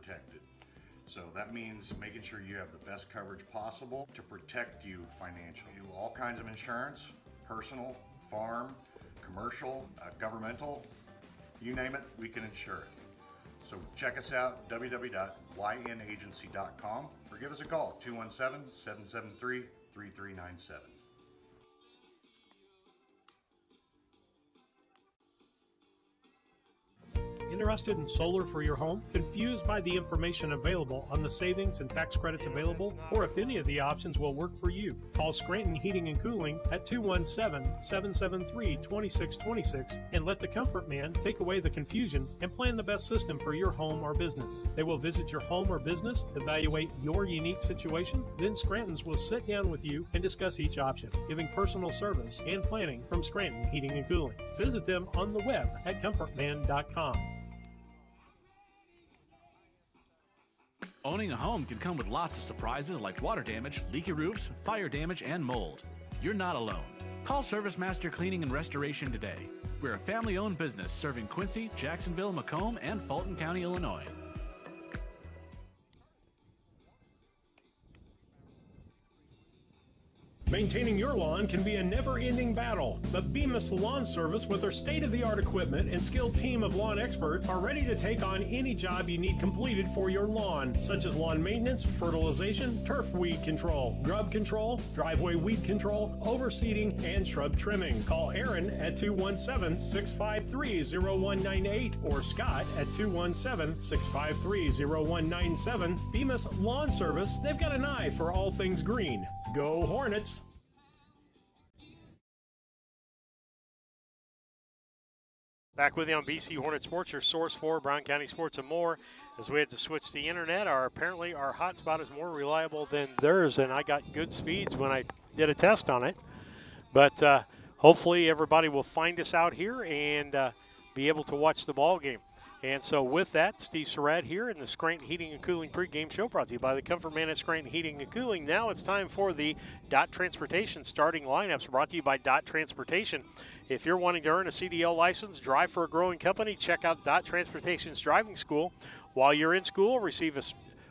protected. So that means making sure you have the best coverage possible to protect you financially. We do all kinds of insurance, personal, farm, commercial, governmental, you name it, we can insure it. So check us out, www.ynagency.com, or give us a call, 217-773-3397. Interested in solar for your home? Confused by the information available on the savings and tax credits available? Or if any of the options will work for you? Call Scranton Heating and Cooling at 217-773-2626 and let the Comfort Man take away the confusion and plan the best system for your home or business. They will visit your home or business, evaluate your unique situation, then Scranton's will sit down with you and discuss each option, giving personal service and planning from Scranton Heating and Cooling. Visit them on the web at comfortman.com. Owning a home can come with lots of surprises like water damage, leaky roofs, fire damage, and mold. You're not alone. Call Service Master Cleaning and Restoration today. We're a family-owned business serving Quincy, Jacksonville, Macomb, and Fulton County, Illinois. Maintaining your lawn can be a never-ending battle, but Bemis Lawn Service with their state-of-the-art equipment and skilled team of lawn experts are ready to take on any job you need completed for your lawn, such as lawn maintenance, fertilization, turf weed control, grub control, driveway weed control, overseeding, and shrub trimming. Call Aaron at 217-653-0198 or Scott at 217-653-0197. Bemis Lawn Service, they've got an eye for all things green. Go Hornets! Back with you on BC Hornet Sports, your source for Brown County sports and more. As we had to switch the internet, apparently our hotspot is more reliable than theirs, and I got good speeds when I did a test on it. But hopefully everybody will find us out here and be able to watch the ball game. And so with that, Steve Surratt here in the Scranton Heating and Cooling pregame show brought to you by the Comfort Man at Scranton Heating and Cooling. Now it's time for the Dot Transportation starting lineups brought to you by Dot Transportation. If you're wanting to earn a CDL license, drive for a growing company, check out Dot Transportation's driving school. While you're in school, receive a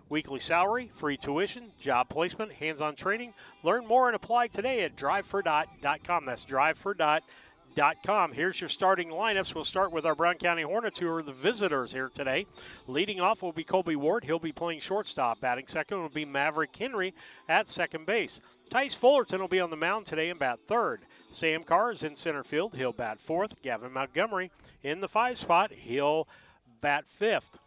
weekly salary, free tuition, job placement, hands-on training. Learn more and apply today at drivefordot.com. That's drivefordot.com. Here's your starting lineups. We'll start with our Brown County Hornets, who are the visitors here today. Leading off will be Colby Ward. He'll be playing shortstop. Batting second will be Maverick Henry at second base. Tice Fullerton will be on the mound today and bat third. Sam Carr is in center field. He'll bat fourth. Gavin Montgomery in the 5 spot. He'll bat fifth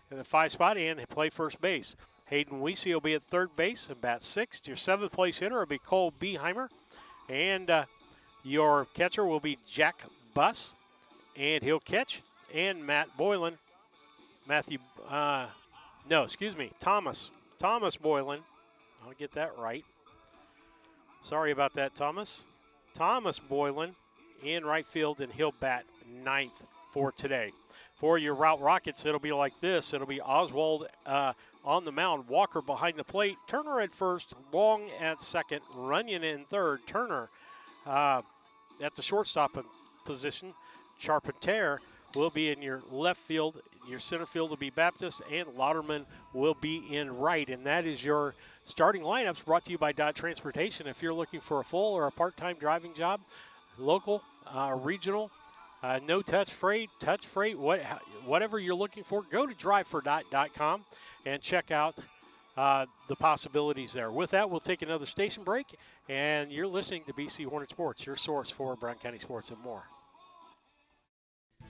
in the 5 spot and play first base. Hayden Weese will be at third base and bat sixth. Your 7th place hitter will be Cole Beheimer. And your catcher will be Jack Buss, and he'll catch. And Thomas Boylan. I'll get that right. Sorry about that, Thomas. Thomas Boylan in right field, and he'll bat 9th for today. For your Routt Rockets, it'll be like this. It'll be Oswald on the mound, Walker behind the plate, Turner at first, Long at second, Runyon in third, Turner at the shortstop position. Charpentier will be in your left field. Your center field will be Baptist, and Lauderman will be in right. And that is your starting lineups brought to you by Dot Transportation. If you're looking for a full or a part-time driving job, local, regional, no touch freight, whatever you're looking for, go to drivefordot.com and check out the possibilities there. With that, we'll take another station break, and you're listening to BC Hornet Sports, your source for Brown County sports and more.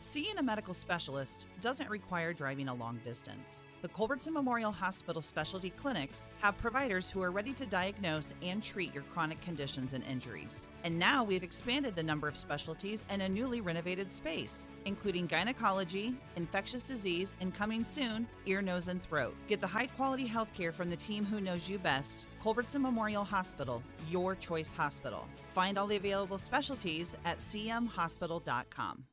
Seeing a medical specialist doesn't require driving a long distance. The Culbertson Memorial Hospital specialty clinics have providers who are ready to diagnose and treat your chronic conditions and injuries. And now we've expanded the number of specialties in a newly renovated space, including gynecology, infectious disease, and coming soon, ear, nose, and throat. Get the high-quality health care from the team who knows you best. Culbertson Memorial Hospital, your choice hospital. Find all the available specialties at cmhospital.com.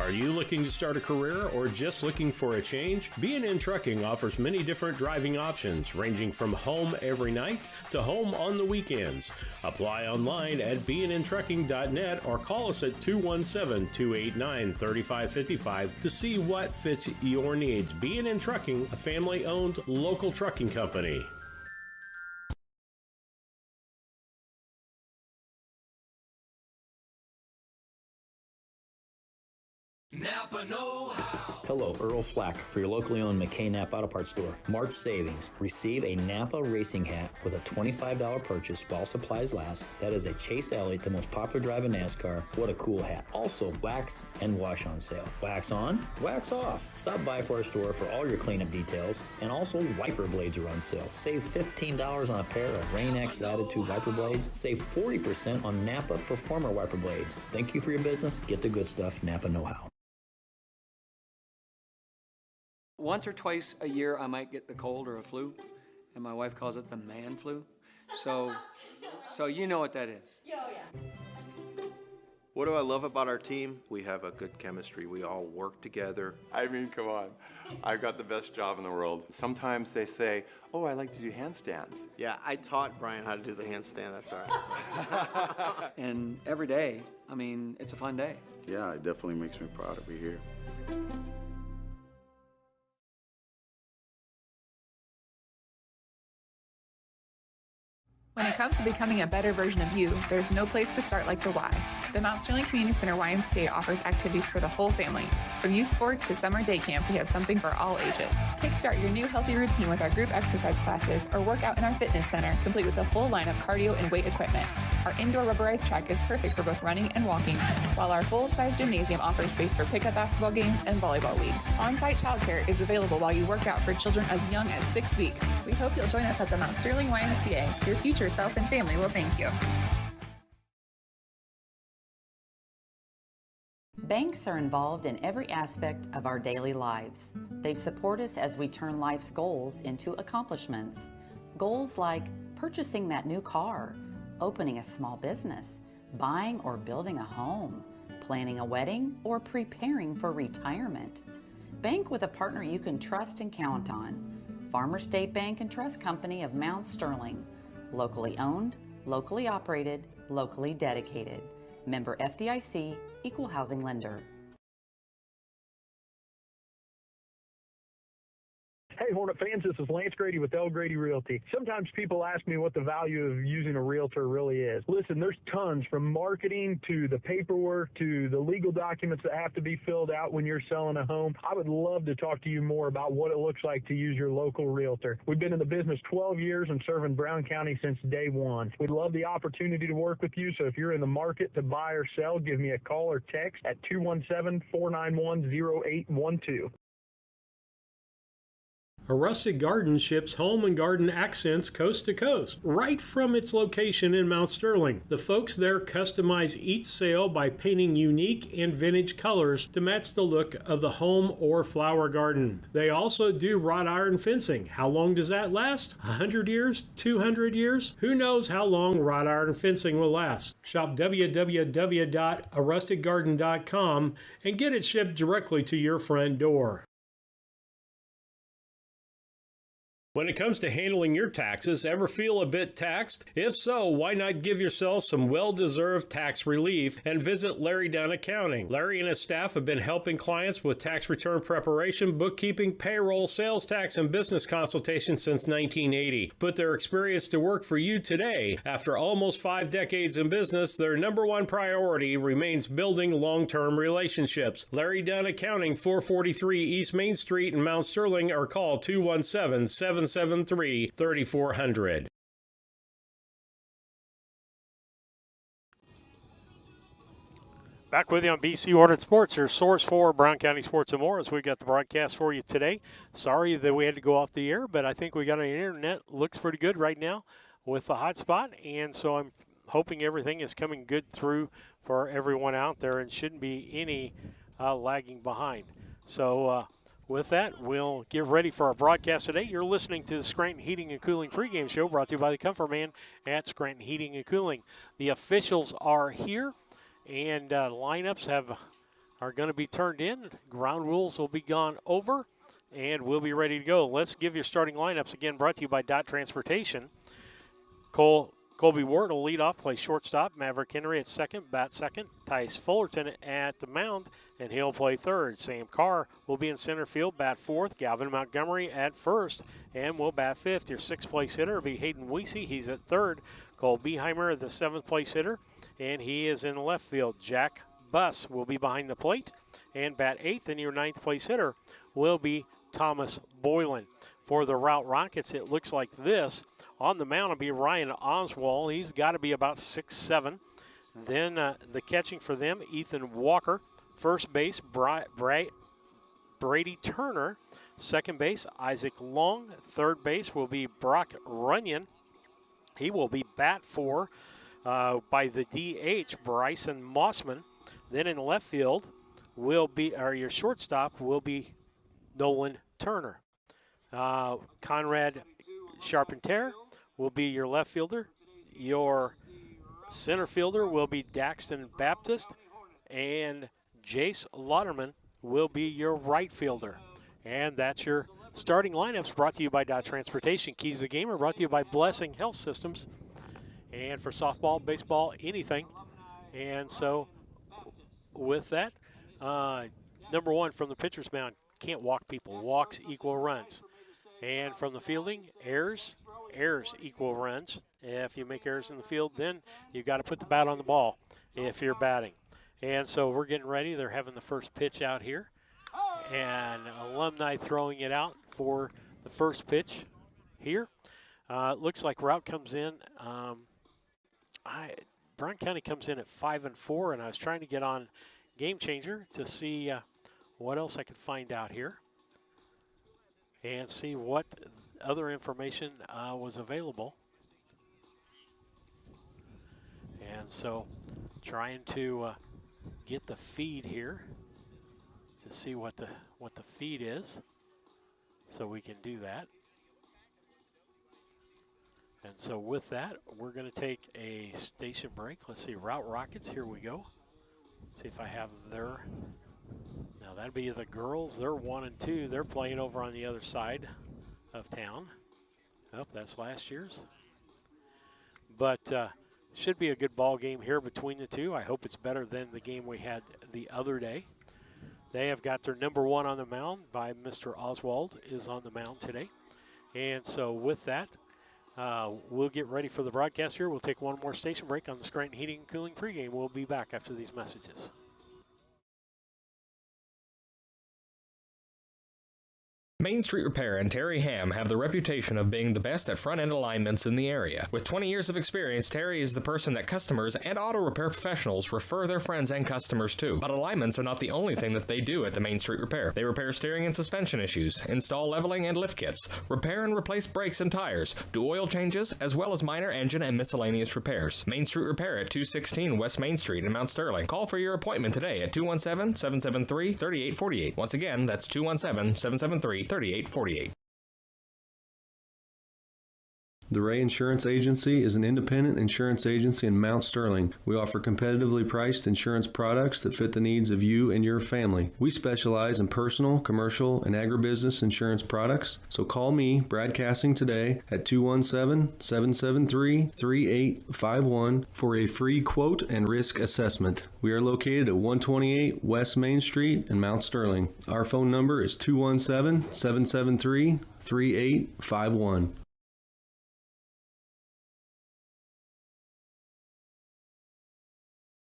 Are you looking to start a career or just looking for a change? B&N Trucking offers many different driving options, ranging from home every night to home on the weekends. Apply online at bnntrucking.net or call us at 217-289-3555 to see what fits your needs. B&N Trucking, a family-owned local trucking company. Napa know-how. Hello, Earl Flack for your locally owned McKay Napa Auto Parts store. March savings. Receive a Napa racing hat with a $25 purchase while supplies last. That is a Chase Elliott, the most popular driver in NASCAR. What a cool hat. Also, wax and wash on sale. Wax on, wax off. Stop by for our store for all your cleanup details. And also, wiper blades are on sale. Save $15 on a pair of Rain-X Latitude wiper blades. Save 40% on Napa Performer wiper blades. Thank you for your business. Get the good stuff. Napa know-how. Once or twice a year, I might get the cold or a flu, and my wife calls it the man flu. So you know what that is. Yeah. What do I love about our team? We have a good chemistry. We all work together. I mean, come on. I've got the best job in the world. Sometimes they say, oh, I like to do handstands. Yeah, I taught Brian how to do the handstand. That's all right. And every day, I mean, it's a fun day. Yeah, it definitely makes me proud to be here. When it comes to becoming a better version of you, there's no place to start like the Y. The Mount Sterling Community Center YMCA offers activities for the whole family. From youth sports to summer day camp, we have something for all ages. Kickstart your new healthy routine with our group exercise classes or work out in our fitness center, complete with a full line of cardio and weight equipment. Our indoor rubberized track is perfect for both running and walking, while our full-size gymnasium offers space for pickup basketball games and volleyball leagues. On-site childcare is available while you work out for children as young as 6 weeks. We hope you'll join us at the Mount Sterling YMCA. Your future self and family will thank you. Banks are involved in every aspect of our daily lives. They support us as we turn life's goals into accomplishments. Goals like purchasing that new car, opening a small business, buying or building a home, planning a wedding, or preparing for retirement. Bank with a partner you can trust and count on. Farmer State Bank and Trust Company of Mount Sterling. Locally owned, locally operated, locally dedicated. Member FDIC, Equal Housing Lender. Hey, Hornet fans, this is Lance Grady with L. Grady Realty. Sometimes people ask me what the value of using a realtor really is. Listen, there's tons, from marketing to the paperwork to the legal documents that have to be filled out when you're selling a home. I would love to talk to you more about what it looks like to use your local realtor. We've been in the business 12 years and serving Brown County since day one. We'd love the opportunity to work with you, so if you're in the market to buy or sell, give me a call or text at 217-491-0812. A Rustic Garden ships home and garden accents coast to coast, right from its location in Mount Sterling. The folks there customize each sale by painting unique and vintage colors to match the look of the home or flower garden. They also do wrought iron fencing. How long does that last? 100 years? 200 years? Who knows how long wrought iron fencing will last? Shop www.arusticgarden.com and get it shipped directly to your front door. When it comes to handling your taxes, ever feel a bit taxed? If so, why not give yourself some well-deserved tax relief and visit Larry Dunn Accounting. Larry and his staff have been helping clients with tax return preparation, bookkeeping, payroll, sales tax, and business consultation since 1980. Put their experience to work for you today. After almost 5 decades in business, their number one priority remains building long-term relationships. Larry Dunn Accounting, 443 East Main Street in Mount Sterling, or call 217-773-3400. Back with you on BC Hornet Sports, your source for Brown County sports and more, as we got the broadcast for you today. Sorry that we had to go off the air, but I think we got on the internet. Looks pretty good right now with the hotspot, and so I'm hoping everything is coming good through for everyone out there and shouldn't be any lagging behind. So with that, we'll get ready for our broadcast today. You're listening to the Scranton Heating and Cooling pregame show, brought to you by the Comfort Man at Scranton Heating and Cooling. The officials are here, and lineups are going to be turned in. Ground rules will be gone over, and we'll be ready to go. Let's give your starting lineups again, brought to you by Dot Transportation. Colby Ward will lead off, play shortstop. Maverick Henry at second, bat second. Tice Fullerton at the mound, and he'll play third. Sam Carr will be in center field, bat fourth. Galvin Montgomery at first, and will bat fifth. Your sixth place hitter will be Hayden Weesey. He's at third. Cole Beheimer, the seventh place hitter, and he is in left field. Jack Buss will be behind the plate, and bat eighth. And your ninth place hitter will be Thomas Boylan. For the Routt Rockets, it looks like this. On the mound will be Ryan Oswald. He's got to be about 6'7". Then the catching for them, Ethan Walker. First base, Brady Turner. Second base, Isaac Long. Third base will be Brock Runyon. He will be bat four by the DH, Bryson Mossman. Then in left field will be, or your shortstop will be Nolan Turner. Conrad Charpentier will be your left fielder. Your center fielder will be Daxton Baptist, and Jace Lauderman will be your right fielder. And that's your starting lineups, brought to you by Dot Transportation. Keys to the Game are brought to you by Blessing Health Systems. And for softball, baseball, anything. And so with that, number one from the pitcher's mound, can't walk people. Walks equal runs. And from the fielding, errors equal runs. If you make errors in the field, then you've got to put the bat on the ball if you're batting. And so we're getting ready. They're having the first pitch out here. And Alumni throwing it out for the first pitch here. It looks like Routt comes in. Brown County comes in at 5-4, and I was trying to get on Game Changer to see what else I could find out here and see what other information was available. And so trying to get the feed here to see what the feed is, so we can do that. And so with that, we're going to take a station break. Let's see, Routt Rockets, here we go. See if I have their, now that'd be the girls. They're 1-2. They're playing over on the other side of town. Oh, that's last year's. But should be a good ball game here between the two. I hope it's better than the game we had the other day. They have got their number one on the mound by Mr. Oswald is on the mound today. And so with that, we'll get ready for the broadcast here. We'll take one more station break on the Scranton Heating and Cooling pregame. We'll be back after these messages. Main Street Repair and Terry Ham have the reputation of being the best at front-end alignments in the area. With 20 years of experience, Terry is the person that customers and auto repair professionals refer their friends and customers to. But alignments are not the only thing that they do at the Main Street Repair. They repair steering and suspension issues, install leveling and lift kits, repair and replace brakes and tires, do oil changes, as well as minor engine and miscellaneous repairs. Main Street Repair at 216 West Main Street in Mount Sterling. Call for your appointment today at 217-773-3848. Once again, that's 217-773-3848. The Ray Insurance Agency is an independent insurance agency in Mount Sterling. We offer competitively priced insurance products that fit the needs of you and your family. We specialize in personal, commercial, and agribusiness insurance products. So call me, Brad Cassing, today at 217-773-3851 for a free quote and risk assessment. We are located at 128 West Main Street in Mount Sterling. Our phone number is 217-773-3851.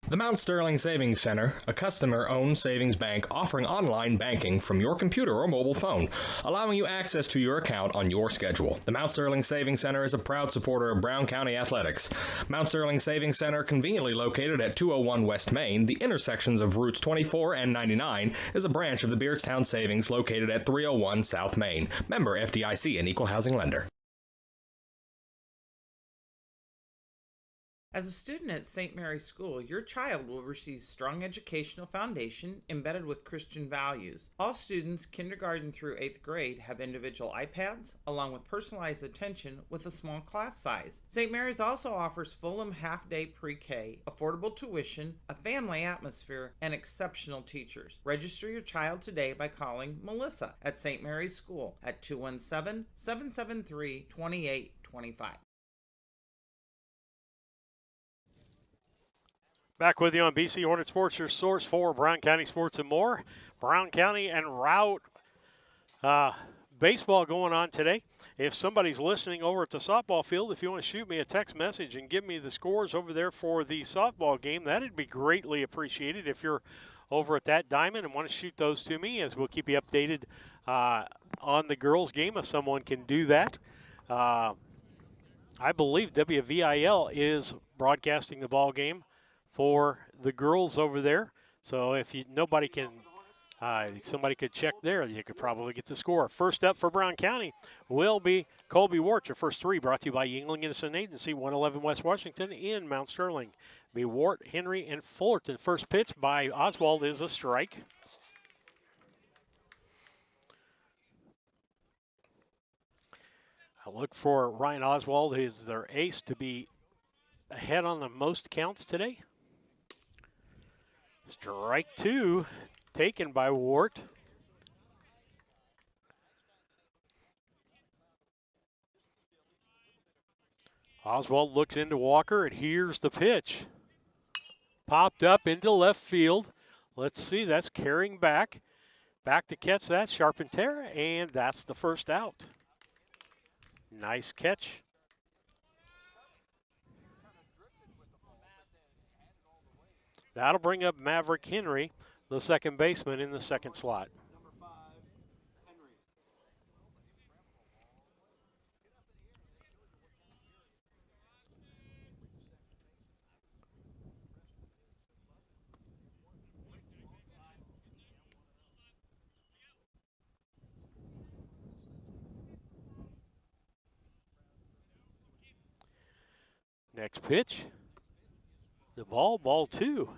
The Mount Sterling Savings Center, a customer-owned savings bank offering online banking from your computer or mobile phone, allowing you access to your account on your schedule. The Mount Sterling Savings Center is a proud supporter of Brown County athletics. Mount Sterling Savings Center, conveniently located at 201 West Main, the intersections of routes 24 and 99, is a branch of the Beardstown Savings located at 301 South Main. Member FDIC, an equal housing lender. As a student at St. Mary's School, your child will receive strong educational foundation embedded with Christian values. All students, kindergarten through 8th grade, have individual iPads, along with personalized attention with a small class size. St. Mary's also offers Fulham half-day pre-K, affordable tuition, a family atmosphere, and exceptional teachers. Register your child today by calling Melissa at St. Mary's School at 217-773-2825. Back with you on BC Hornet Sports, your source for Brown County sports and more. Brown County and Routt Baseball going on today. If somebody's listening over at the softball field, if you want to shoot me a text message and give me the scores over there for the softball game, that'd be greatly appreciated. If you're over at that diamond and want to shoot those to me, as we'll keep you updated on the girls' game if someone can do that. I believe WVIL is broadcasting the ball game for the girls over there. So if nobody can, somebody could check there, you could probably get the score. First up for Brown County will be Colby Wart. Your first three brought to you by Yingling Innocent Agency, 111 West Washington in Mount Sterling. Be Wart, Henry, and Fullerton. First pitch by Oswald is a strike. I look for Ryan Oswald, who is their ace, to be ahead on the most counts today. Strike two, taken by Wart. Oswald looks into Walker, and here's the pitch. Popped up into left field. Let's see, that's carrying back. Back to catch that, Charpentier, and that's the first out. Nice catch. That'll bring up Maverick Henry, the second baseman, in the second slot. Next pitch. The ball two.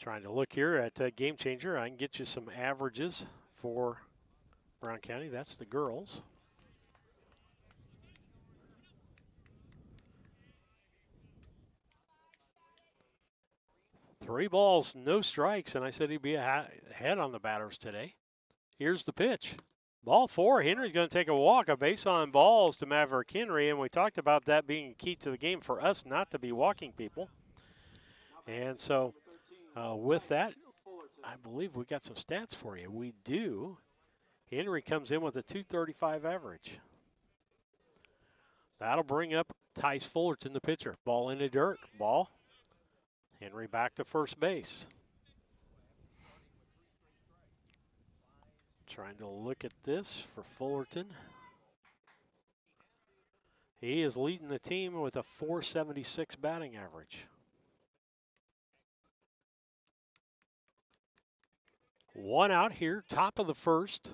Trying to look here at Game Changer. I can get you some averages for Brown County. That's the girls. Three balls, no strikes, and I said he'd be ahead on the batters today. Here's the pitch. Ball four. Henry's going to take a walk. A base on balls to Maverick Henry, and we talked about that being key to the game for us not to be walking people. And so with that, I believe we got some stats for you. We do. Henry comes in with a .235 average. That'll bring up Tice Fullerton, the pitcher. Ball in the dirt. Ball. Henry back to first base. Trying to look at this for Fullerton. He is leading the team with a .476 batting average. One out here, top of the first.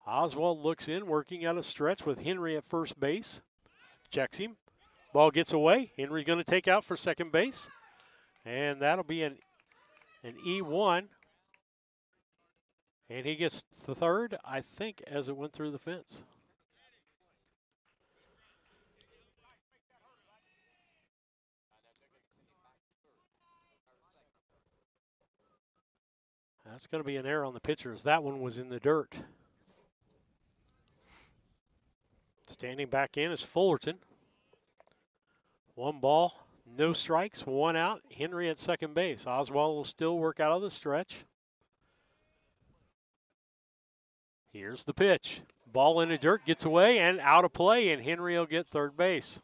Oswald looks in, working out a stretch with Henry at first base. Checks him. Ball gets away. Henry's going to take out for second base. And that'll be an E1. And he gets the third, I think, as it went through the fence. That's going to be an error on the pitcher, as that one was in the dirt. Standing back in is Fullerton. One ball, no strikes, one out. Henry at second base. Oswald will still work out of the stretch. Here's the pitch. Ball in the dirt, gets away and out of play, and Henry will get third base.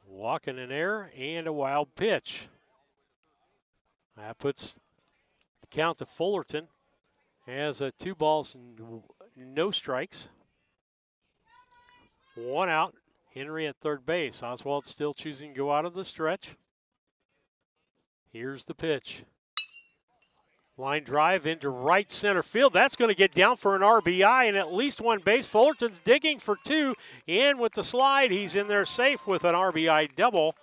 Walk and an error and a wild pitch. That puts the count to Fullerton as 2 balls and no strikes. One out. Henry at third base. Oswald still choosing to go out of the stretch. Here's the pitch. Line drive into right center field. That's going to get down for an RBI and at least one base. Fullerton's digging for two. And with the slide, he's in there safe with an RBI double.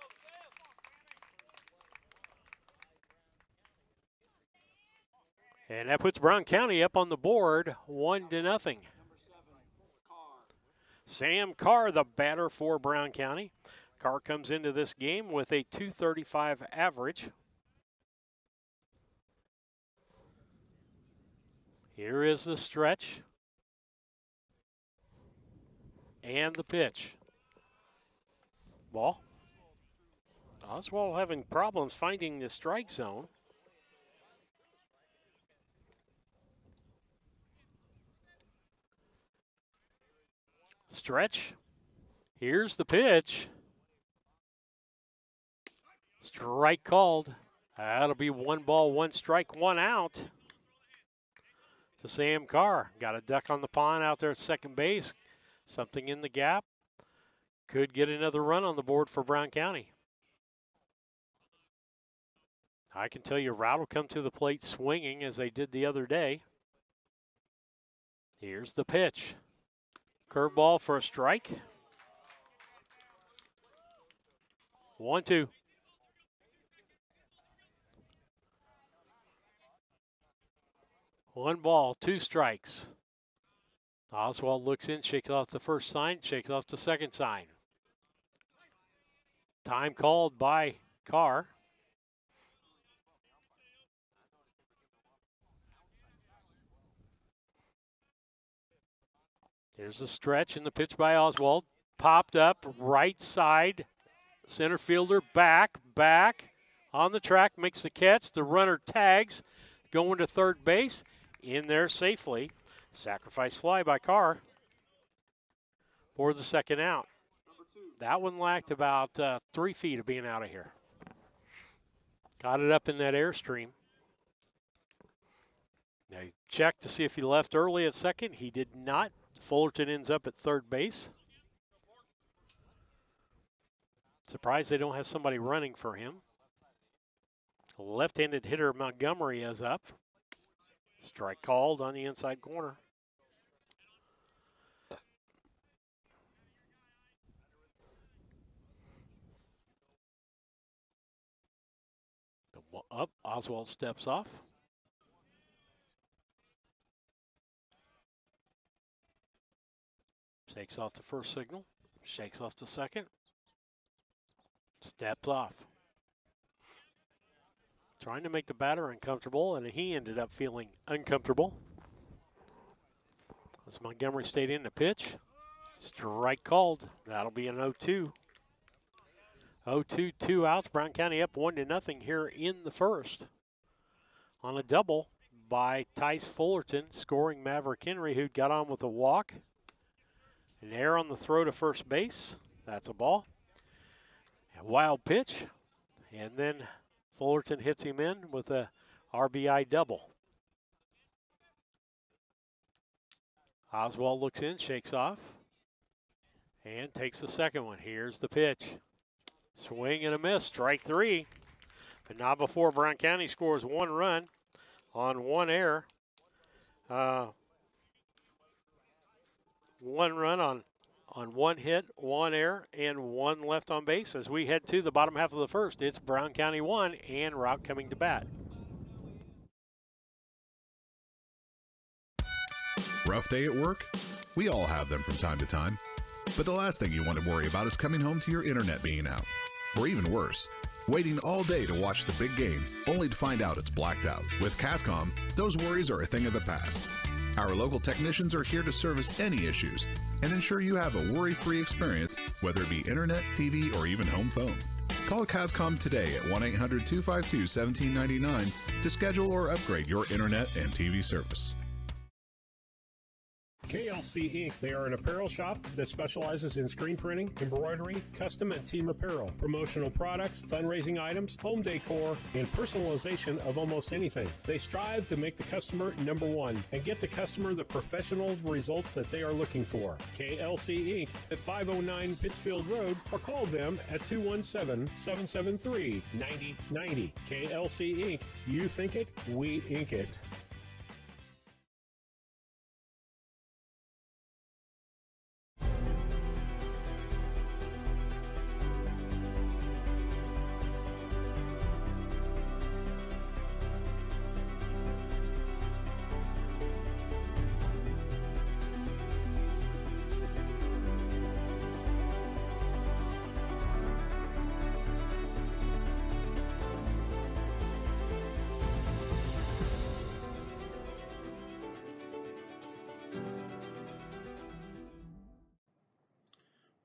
And that puts Brown County up on the board 1-0. Sam Carr, the batter for Brown County. Carr comes into this game with a .235 average. Here is the stretch. And the pitch. Ball. Oswald having problems finding the strike zone. Stretch. Here's the pitch. Strike called. That'll be 1 ball, 1 strike, 1 out to Sam Carr. Got a duck on the pond out there at second base. Something in the gap. Could get another run on the board for Brown County. I can tell you Routt will come to the plate swinging as they did the other day. Here's the pitch. Curveball for a strike. 1-2. One ball, 2 strikes. Oswald looks in, shakes off the first sign, shakes off the second sign. Time called by Carr. Here's the stretch and the pitch by Oswald. Popped up, right side. Center fielder back on the track, makes the catch. The runner tags, going to third base. In there safely. Sacrifice fly by Carr for the second out. That one lacked about 3 feet of being out of here. Got it up in that airstream. Now he checked to see if he left early at second. He did not. Fullerton ends up at third base. Surprised they don't have somebody running for him. Left-handed hitter Montgomery is up. Strike called on the inside corner. Up, Oswald steps off. Shakes off the first signal, shakes off the second, steps off. Trying to make the batter uncomfortable, and he ended up feeling uncomfortable. As Montgomery stayed in the pitch. Strike called. That'll be an 0-2. 0-2, 2 outs. Brown County up 1-0 here in the first. On a double by Tice Fullerton, scoring Maverick Henry, who got on with a walk. An error on the throw to first base. That's a ball. A wild pitch. And then Fullerton hits him in with a RBI double. Oswald looks in, shakes off, and takes the second one. Here's the pitch. Swing and a miss, strike 3. But not before Brown County scores 1 run on 1 error. 1 run on 1 hit, 1 error, and 1 left on base. As we head to the bottom half of the first, it's Brown County 1 and Routt coming to bat. Rough day at work? We all have them from time to time. But the last thing you want to worry about is coming home to your internet being out. Or even worse, waiting all day to watch the big game only to find out it's blacked out. With Cascom, those worries are a thing of the past. Our local technicians are here to service any issues and ensure you have a worry-free experience, whether it be internet, TV, or even home phone. Call Cascom today at 1-800-252-1799 to schedule or upgrade your internet and TV service. KLC Inc. They are an apparel shop that specializes in screen printing, embroidery, custom and team apparel, promotional products, fundraising items, home decor, and personalization of almost anything. They strive to make the customer number one and get the customer the professional results that they are looking for. KLC Inc. at 509 Pittsfield Road, or call them at 217-773-9090. KLC Inc. You think it, we ink it.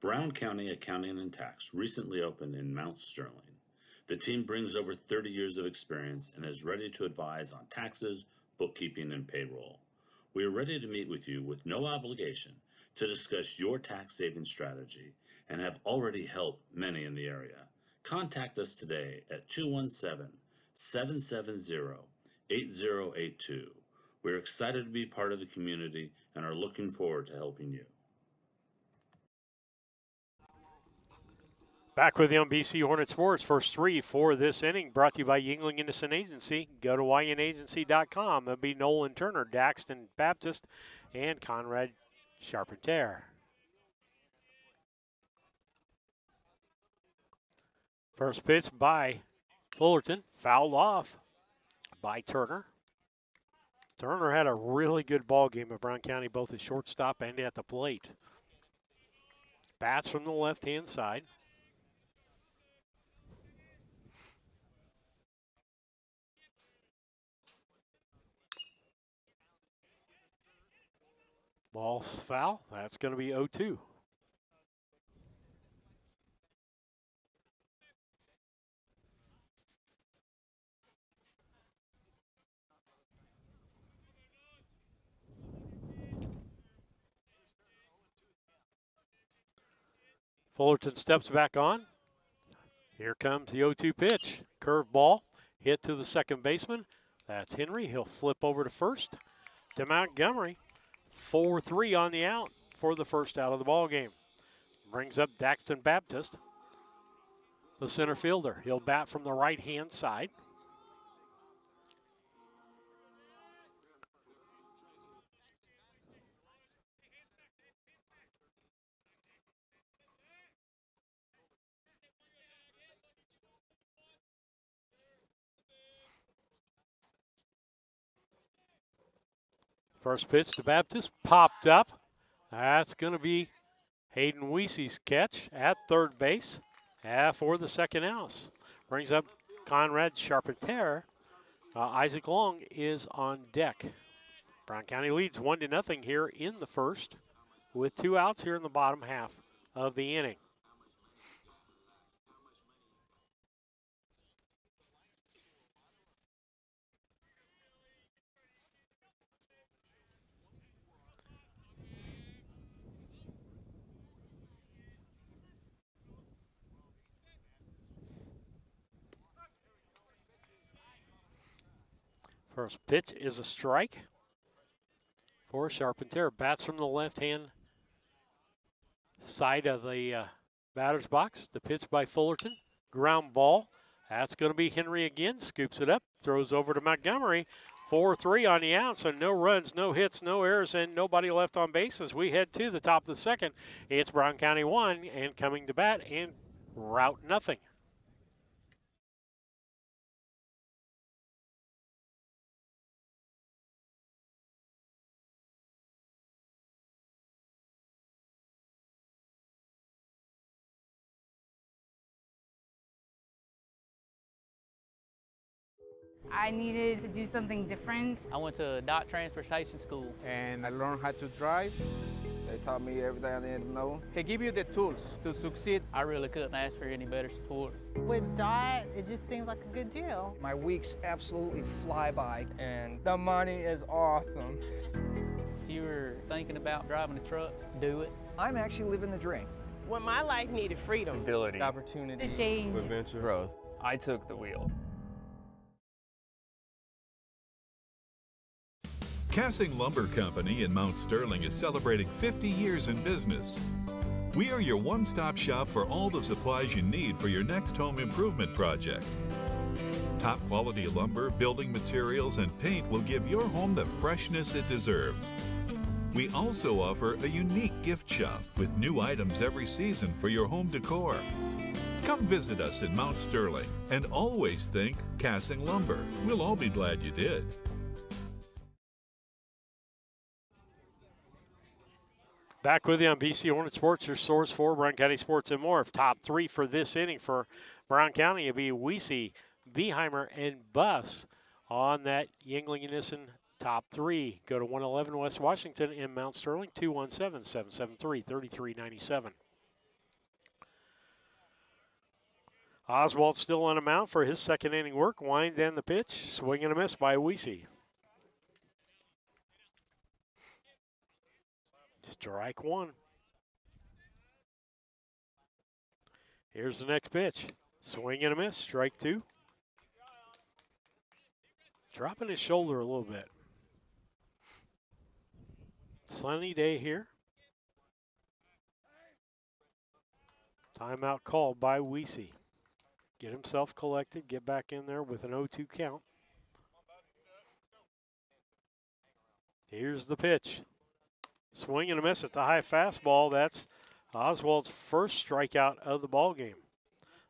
Brown County Accounting and Tax recently opened in Mount Sterling. The team brings over 30 years of experience and is ready to advise on taxes, bookkeeping, and payroll. We are ready to meet with you with no obligation to discuss your tax saving strategy and have already helped many in the area. Contact us today at 217-770-8082. We're excited to be part of the community and are looking forward to helping you. Back with you on BC Hornet Sports. First three for this inning brought to you by Yingling Innocent Agency. Go to yinagency.com. It'll be Nolan Turner, Daxton Baptist, and Conrad Charpentier. First pitch by Fullerton, fouled off by Turner. Turner had a really good ball game at Brown County, both at shortstop and at the plate. Bats from the left-hand side. Ball's foul. That's going to be 0-2. Fullerton steps back on. Here comes the 0-2 pitch. Curve ball hit to the second baseman. That's Henry. He'll flip over to first. To Montgomery. 4-3 on the out for the first out of the ball game. Brings up Daxton Baptist, the center fielder. He'll bat from the right-hand side. First pitch to Baptist, popped up. That's going to be Hayden Weesey's catch at third base for the second out. Brings up Conrad Charpentier. Isaac Long is on deck. Brown County leads 1-0 here in the first with 2 outs here in the bottom half of the inning. First pitch is a strike for Charpentier. Bats from the left-hand side of the batter's box. The pitch by Fullerton. Ground ball. That's going to be Henry again. Scoops it up. Throws over to Montgomery. 4-3 on the out. So no runs, no hits, no errors, and nobody left on base as we head to the top of the second. It's Brown County 1 and coming to bat and Routt nothing. I needed to do something different. I went to DOT Transportation School. And I learned how to drive. They taught me everything I needed to know. They give you the tools to succeed. I really couldn't ask for any better support. With DOT, it just seems like a good deal. My weeks absolutely fly by, and the money is awesome. If you were thinking about driving a truck, do it. I'm actually living the dream. When my life needed freedom, Stability, opportunity, the change, adventure, growth, I took the wheel. Cassing Lumber Company in Mount Sterling is celebrating 50 years in business. We are your one-stop shop for all the supplies you need for your next home improvement project. Top quality lumber, building materials, and paint will give your home the freshness it deserves. We also offer a unique gift shop with new items every season for your home decor. Come visit us in Mount Sterling and always think Cassing Lumber. We'll all be glad you did. Back with you on BC Hornet Sports, your source for Brown County sports and more. Top three for this inning for Brown County will be Weesey, Beheimer, and Buss on that Yingling and Nissen top three. Go to 111 West Washington in Mount Sterling, 217-773-3397. Oswald still on a mount for his second inning work. Wind and the pitch. Swing and a miss by Weesey. Strike one. Here's the next pitch. Swing and a miss. Strike two. Dropping his shoulder a little bit. Sunny day here. Timeout called by Weesey. Get himself collected. Get back in there with an 0-2 count. Here's the pitch. Swing and a miss at the high fastball. That's Oswald's first strikeout of the ball game.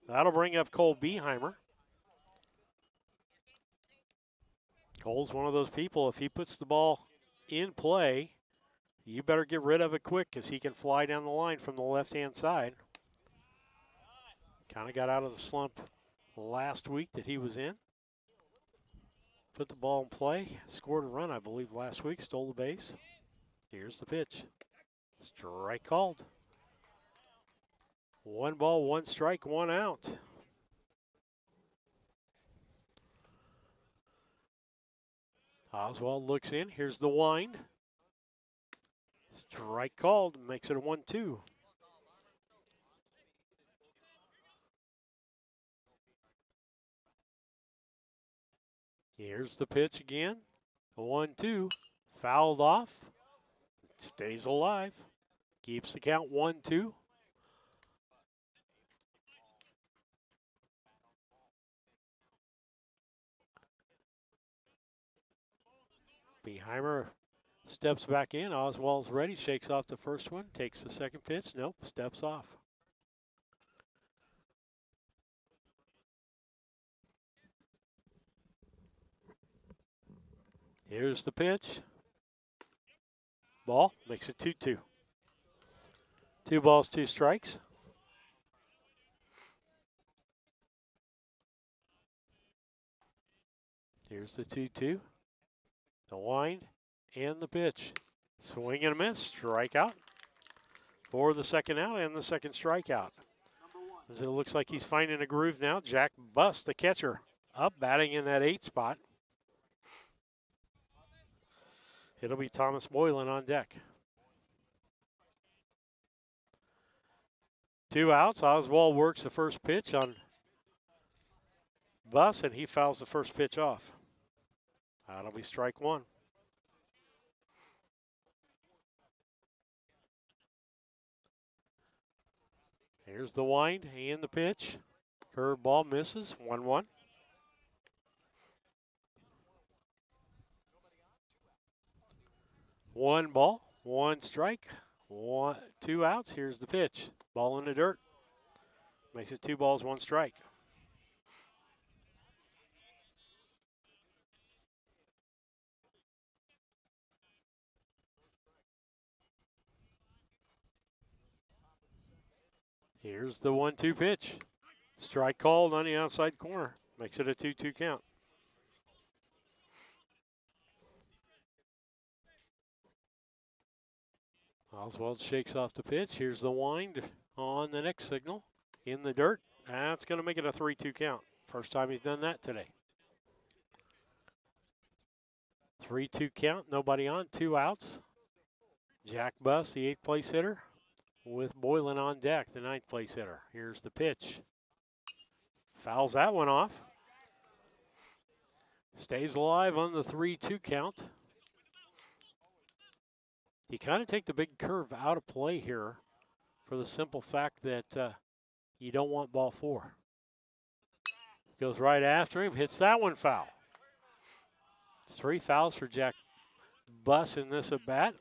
That'll bring up Cole Beheimer. Cole's one of those people, if he puts the ball in play, you better get rid of it quick because he can fly down the line from the left-hand side. Kind of got out of the slump last week that he was in. Put the ball in play. Scored a run, I believe, last week. Stole the base. Here's the pitch. Strike called. 1 ball, 1 strike, 1 out. Oswald looks in. Here's the wind. Strike called. Makes it a 1-2. Here's the pitch again. A 1-2. Fouled off. Stays alive. Keeps the count 1-2. Beheimer steps back in. Oswald's ready. Shakes off the first one. Takes the second pitch. Nope. Steps off. Here's the pitch. Ball. Makes it 2-2. 2 balls, 2 strikes. Here's the 2-2. The wind and the pitch. Swing and a miss. Strikeout for the second out and the second strikeout. As it looks like he's finding a groove now. Jack Buss, the catcher, up batting in that 8 spot. It'll be Thomas Boylan on deck. 2 outs. Oswald works the first pitch on Buss, and he fouls the first pitch off. That'll be strike 1. Here's the wind and the pitch. Curveball misses. 1-1. One ball, 1 strike, 2 outs. Here's the pitch. Ball in the dirt. Makes it 2 balls, 1 strike. Here's the 1-2 pitch. Strike called on the outside corner. Makes it a 2-2 count. Oswald shakes off the pitch. Here's the wind on the next signal. In the dirt. That's going to make it a 3-2 count. First time he's done that today. 3-2 count. Nobody on. 2 outs. Jack Buss, the 8th place hitter, with Boylan on deck, the 9th place hitter. Here's the pitch. Fouls that one off. Stays alive on the 3-2 count. You kind of take the big curve out of play here for the simple fact that you don't want ball 4. Goes right after him, hits that one foul. 3 fouls for Jack Buss in this at bat.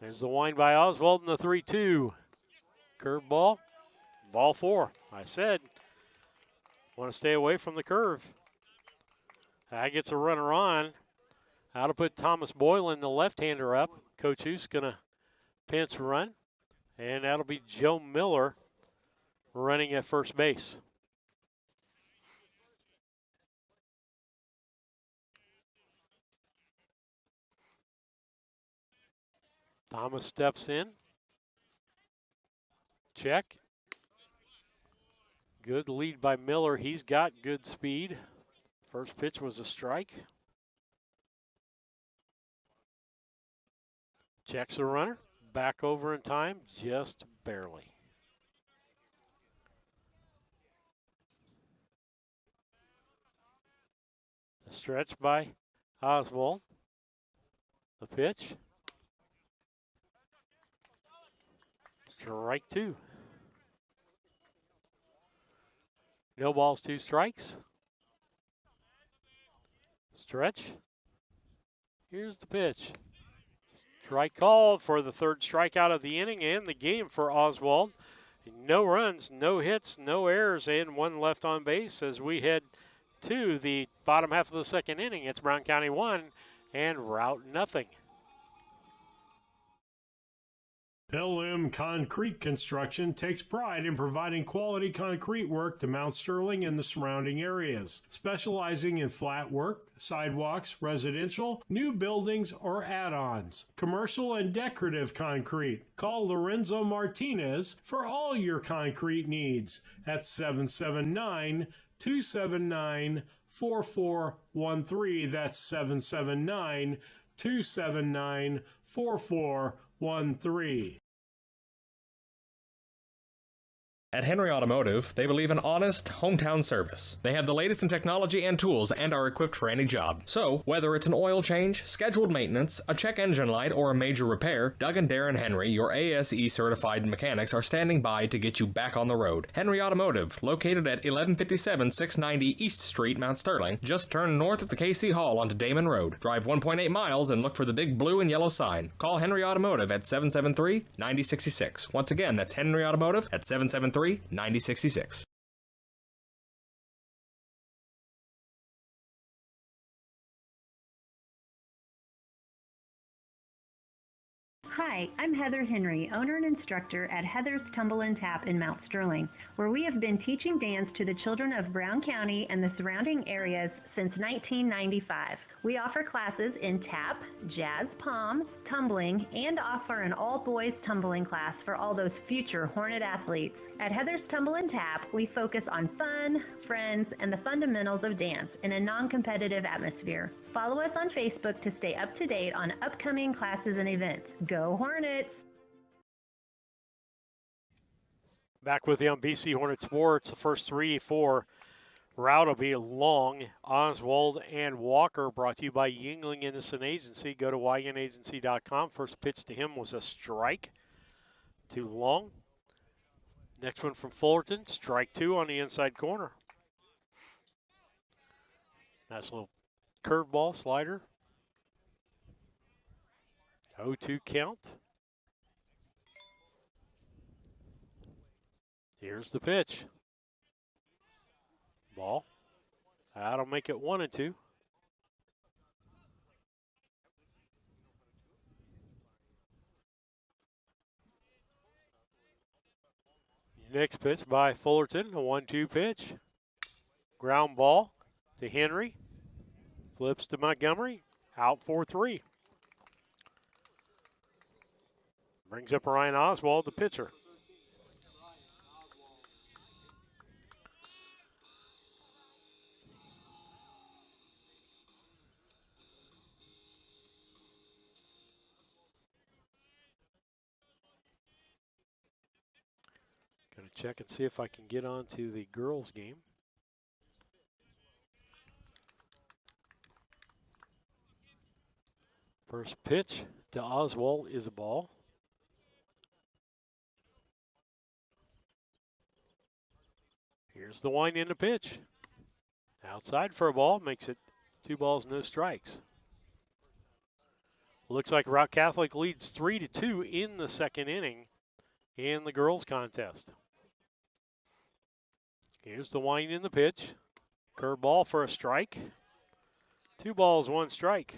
There's the wind by Oswald in the 3-2. Curve ball, ball 4. I said, want to stay away from the curve. That gets a runner on. How to put Thomas Boylan, the left-hander, up. Coach Hoos going to pinch run. And that'll be Joe Miller running at first base. Thomas steps in. Check. Good lead by Miller. He's got good speed. First pitch was a strike. Checks the runner. Back over in time, just barely. The stretch by Oswald. The pitch. Strike 2. No balls, 2 strikes. Stretch. Here's the pitch. Strike called for the 3rd strikeout of the inning and the game for Oswald. No runs, no hits, no errors, and 1 left on base as we head to the bottom half of the 2nd inning. It's Brown County 1 and Routt 0. LM Concrete Construction takes pride in providing quality concrete work to Mount Sterling and the surrounding areas, specializing in flat work, sidewalks, residential, new buildings, or add-ons, commercial and decorative concrete. Call Lorenzo Martinez for all your concrete needs at 779-279-4413. That's 779-279-4413. At Henry Automotive, they believe in honest, hometown service. They have the latest in technology and tools and are equipped for any job. So, whether it's an oil change, scheduled maintenance, a check engine light, or a major repair, Doug and Darren Henry, your ASE certified mechanics, are standing by to get you back on the road. Henry Automotive, located at 1157 690 East Street, Mount Sterling. Just turn north at the KC Hall onto Damon Road. Drive 1.8 miles and look for the big blue and yellow sign. Call Henry Automotive at 773-9066. Once again, that's Henry Automotive at 773-9066. Hi, I'm Heather Henry, owner and instructor at Heather's Tumble and Tap in Mount Sterling, where we have been teaching dance to the children of Brown County and the surrounding areas since 1995. We offer classes in tap, jazz palms, tumbling, and offer an all-boys tumbling class for all those future Hornet athletes. At Heather's Tumble and Tap, we focus on fun, friends, and the fundamentals of dance in a non-competitive atmosphere. Follow us on Facebook to stay up to date on upcoming classes and events. Go Hornets! Back with you on BC Hornet Sports. The first 3 for Routt will be Long, Oswald, and Walker, brought to you by Yingling Innocent Agency. Go to yinagency.com. First pitch to him was a strike to Long. Next one from Fullerton, strike 2 on the inside corner. Nice little curveball slider. 0-2 count. Here's the pitch. Ball. That'll make it 1-2. Next pitch by Fullerton, a 1-2 pitch. Ground ball to Henry. Flips to Montgomery. Out 4-3. Brings up Ryan Oswald, the pitcher. Check and see if I can get on to the girls' game. First pitch to Oswald is a ball. Here's the wind in the pitch. Outside for a ball, makes it 2 balls, no strikes. Looks like Routt Catholic leads 3-2 in the second inning in the girls' contest. Here's the wind in the pitch. Curveball for a strike. 2 balls, 1 strike.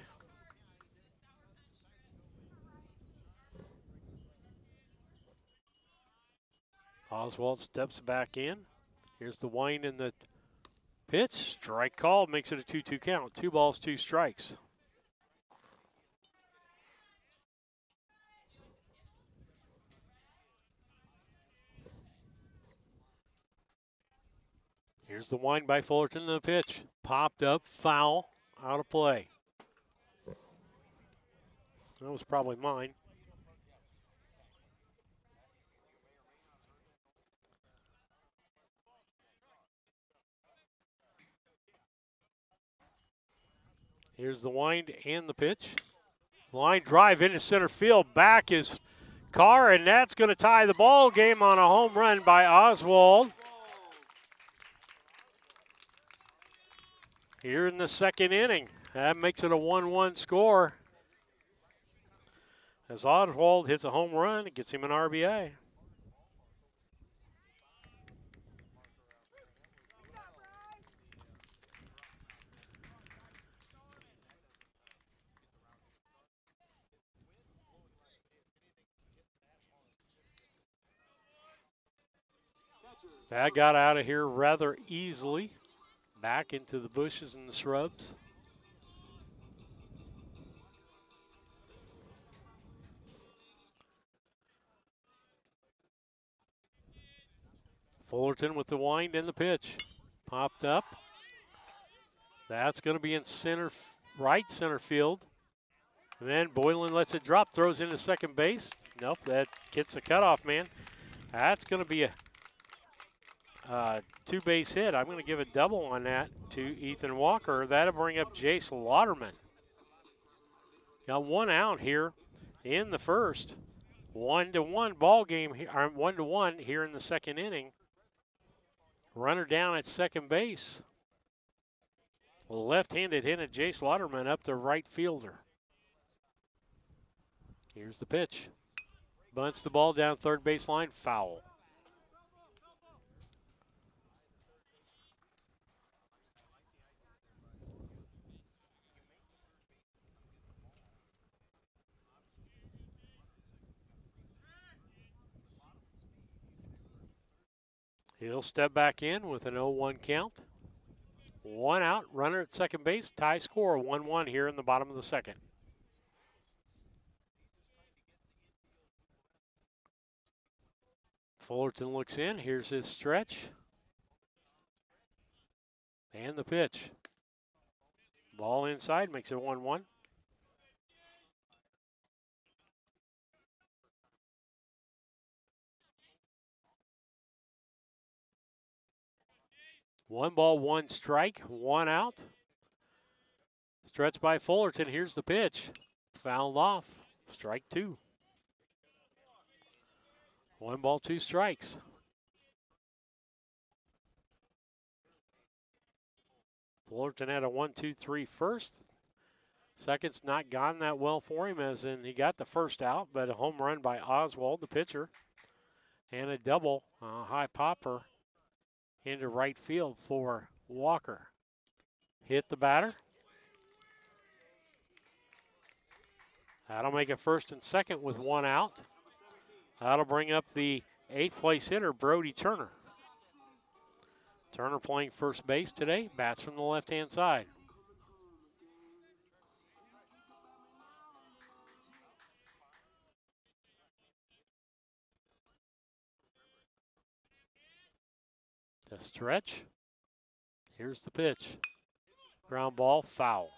Oswald steps back in. Here's the wind in the pitch. Strike called, makes it a 2-2 count. 2 balls, 2 strikes. Here's the wind by Fullerton in the pitch. Popped up, foul, out of play. That was probably mine. Here's the wind and the pitch. Line drive into center field. Back is Carr, and that's going to tie the ball game on a home run by Oswald. Here in the second inning. That makes it a 1-1 score. As Oswald hits a home run, it gets him an RBI. That got out of here rather easily. Back into the bushes and the shrubs. Fullerton with the wind and the pitch. Popped up. That's going to be in right center field. And then Boylan lets it drop, throws into second base. Nope, that gets the cutoff man. That's going to be a 2-base hit. I'm going to give a double on that to Ethan Walker. That'll bring up Jace Lauderman. Got 1 out here in the first. 1-1 ball game, 1-1 here in the second inning. Runner down at second base. Left-handed hit at Jace Lauderman up to right fielder. Here's the pitch. Bunts the ball down third baseline, foul. He'll step back in with an 0-1 count. 1 out, runner at second base, tie score 1-1 here in the bottom of the second. Fullerton looks in, here's his stretch. And the pitch. Ball inside, makes it 1-1. One ball, 1 strike, 1 out. Stretch by Fullerton, here's the pitch. Fouled off, strike 2. 1 ball, 2 strikes. Fullerton had a 1-2-3 first. Second's not gone that well for him, as in he got the first out, but a home run by Oswald, the pitcher, and a double, high popper into right field for Walker. Hit the batter. That'll make it first and second with 1 out. That'll bring up the 8th place hitter, Brody Turner. Turner playing first base today, bats from the left-hand side. The stretch. Here's the pitch. Ground ball, foul.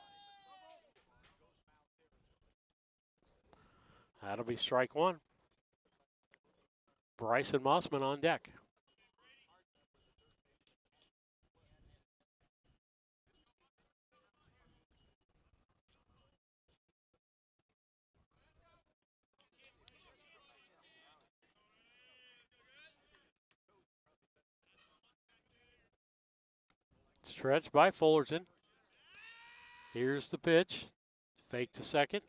That'll be strike 1. Bryson Mossman on deck. Stretched by Fullerton. Here's the pitch. Fake to second.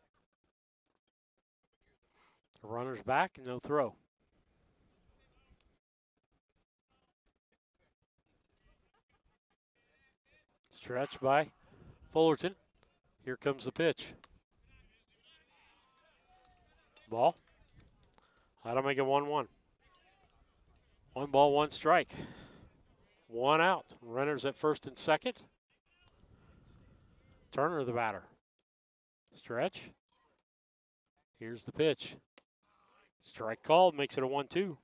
The runner's back, no throw. Stretched by Fullerton. Here comes the pitch. Ball. That'll make it 1-1. 1 ball, 1 strike. 1 out. Runners at first and second. Turner, the batter. Stretch. Here's the pitch. Strike called, makes it a 1-2.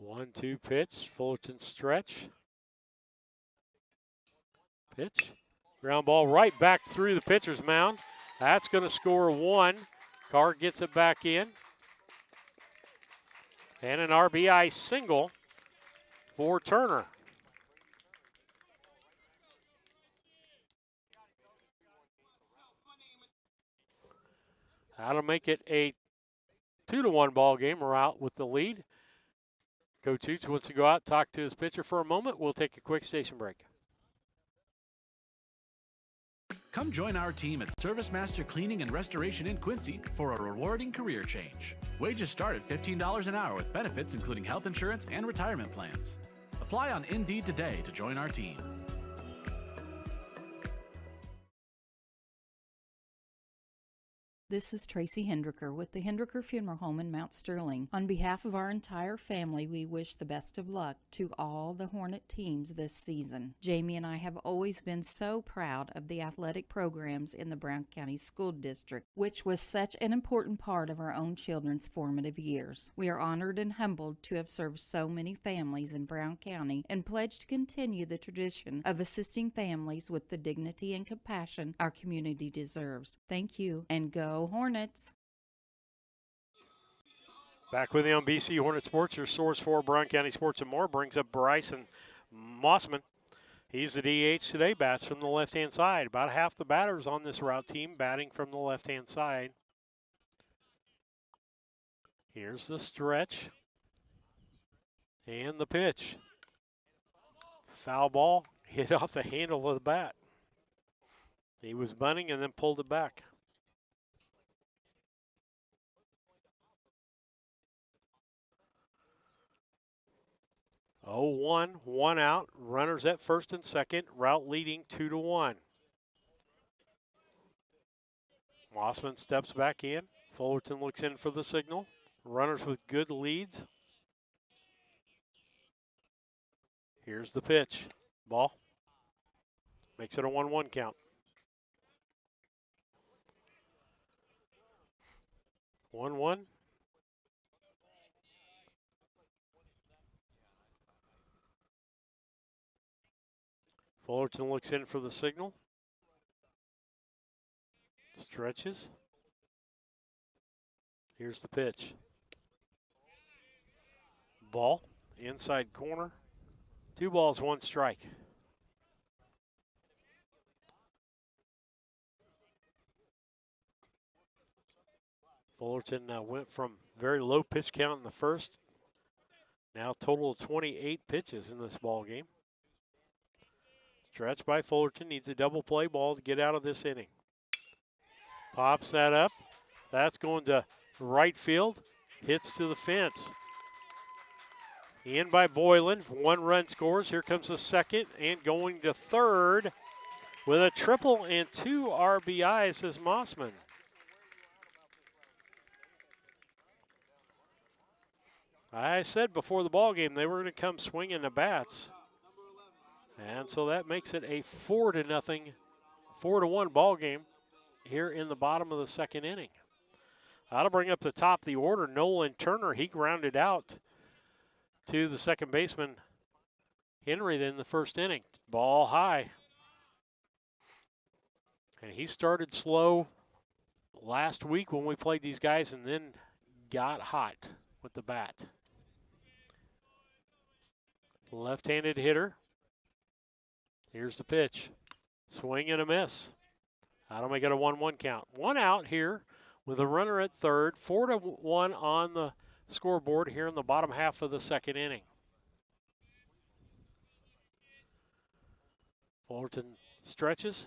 One-two pitch. Fullerton stretch. Pitch. Ground ball right back through the pitcher's mound. That's going to score 1. Carr gets it back in. And an RBI single for Turner. That'll make it a 2-1 ball game. We're out with the lead. Coach Hoots wants to go out, talk to his pitcher for a moment. We'll take a quick station break. Come join our team at Service Master Cleaning and Restoration in Quincy for a rewarding career change. Wages start at $15 an hour with benefits including health insurance and retirement plans. Apply on Indeed today to join our team. This is Tracy Hendricker with the Hendricker Funeral Home in Mount Sterling. On behalf of our entire family, we wish the best of luck to all the Hornet teams this season. Jamie and I have always been so proud of the athletic programs in the Brown County School District, which was such an important part of our own children's formative years. We are honored and humbled to have served so many families in Brown County and pledge to continue the tradition of assisting families with the dignity and compassion our community deserves. Thank you, and go Hornets. Back with you on BC Hornet Sports, your source for Brown County sports and more. Brings up Bryson Mossman. He's the DH today, bats from the left-hand side. About half the batters on this Routt team batting from the left-hand side. Here's the stretch. And the pitch. Foul ball, hit off the handle of the bat. He was bunting and then pulled it back. 0-1, 1 out. Runners at first and second. Routt leading 2-1. Mossman steps back in. Fullerton looks in for the signal. Runners with good leads. Here's the pitch. Ball. Makes it a 1-1 count. 1-1. Fullerton looks in for the signal. Stretches. Here's the pitch. Ball. Inside corner. 2 balls, 1 strike. Fullerton went from very low pitch count in the first. Now total of 28 pitches in this ball game. Stretch by Fullerton, needs a double play ball to get out of this inning. Pops that up. That's going to right field. Hits to the fence. In by Boylan. 1 run scores. Here comes the second. And going to third with a triple and 2 RBIs is Mossman. I said before the ball game they were going to come swinging the bats. And so that makes it a 4-1 ball game here in the bottom of the second inning. That'll bring up the top of the order. Nolan Turner, he grounded out to the second baseman, Henry, in the first inning. Ball high. And he started slow last week when we played these guys and then got hot with the bat. Left-handed hitter. Here's the pitch. Swing and a miss. That'll make it a 1-1 count. One out here with a runner at third. 4-1 on the scoreboard here in the bottom half of the second inning. Fullerton stretches,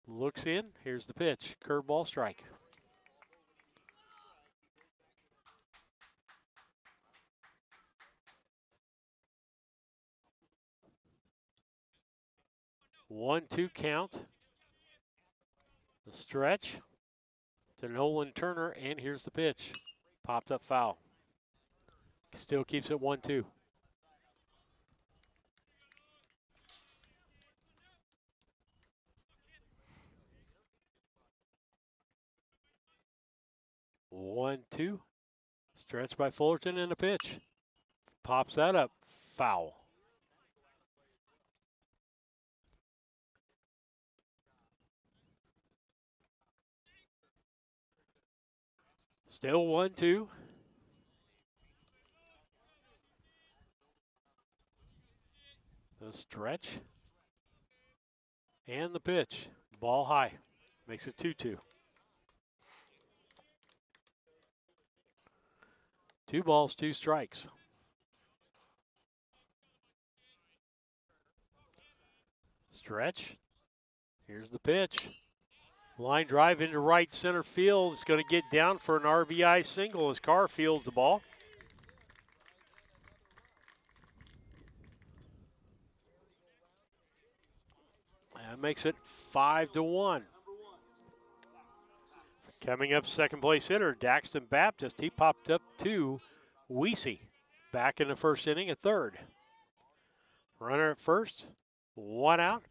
looks in. Here's the pitch. Curveball strike. One-two count. The stretch to Nolan Turner, and here's the pitch. Popped up foul. Still keeps it 1-2. One-two. Stretch by Fullerton and a pitch. Pops that up. Foul. Still 1-2. The stretch. And the pitch. Ball high. Makes it 2-2. 2 balls, 2 strikes. Stretch. Here's the pitch. Line drive into right center field. It's going to get down for an RBI single as Carr fields the ball. That makes it 5-1. Coming up, second place hitter, Daxton Baptist. He popped up to Weesey. Back in the first inning at third. Runner at first, 1 out.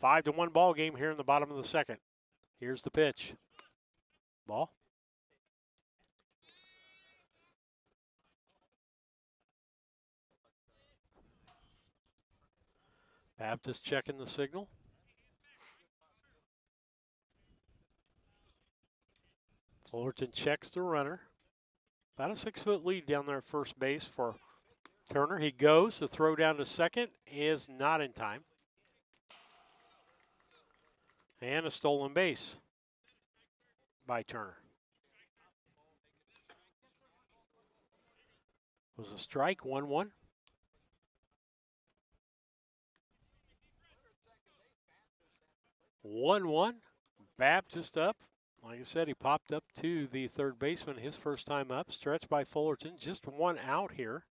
5-1 ball game here in the bottom of the second. Here's the pitch. Ball. Baptist checking the signal. Fullerton checks the runner. About a 6-foot lead down there at first base for Turner. He goes. The throw down to second is not in time. And a stolen base by Turner. It was a strike, 1-1. Baptist up. Like I said, he popped up to the third baseman his first time up. Stretched by Fullerton. Just 1 out here.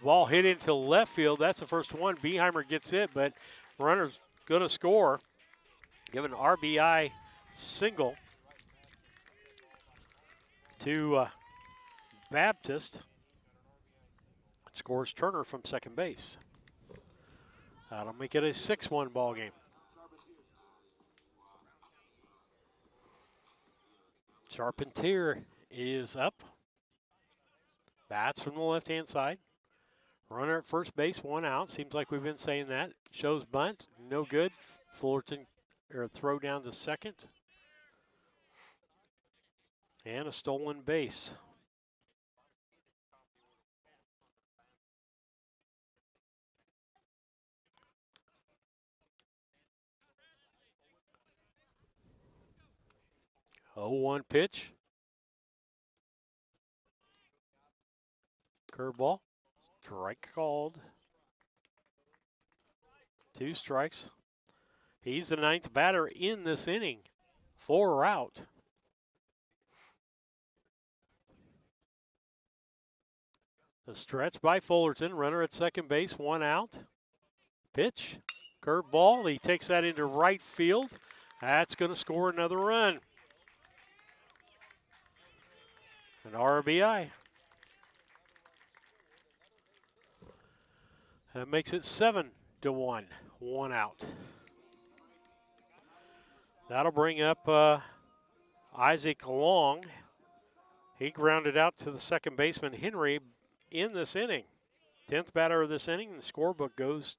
Ball hit into left field. That's the first one. Beheimer gets it, but runner's going to score. Give an RBI single to Baptist. It scores Turner from second base. That'll make it a 6-1 ball game. Charpentier is up. Bats from the left-hand side. Runner at first base, 1 out. Seems like we've been saying that. Shows bunt, no good. Fullerton, or throw down to second. And a stolen base. Oh, 1 pitch. Curveball. Strike called. 2 strikes. He's the 9th batter in this inning. 4 out. The stretch by Fullerton. Runner at second base, 1 out. Pitch. Curveball. He takes that into right field. That's going to score another run. An RBI. That makes it 7-1. 1 out. That'll bring up Isaac Long. He grounded out to the second baseman Henry in this inning. 10th batter of this inning. The scorebook goes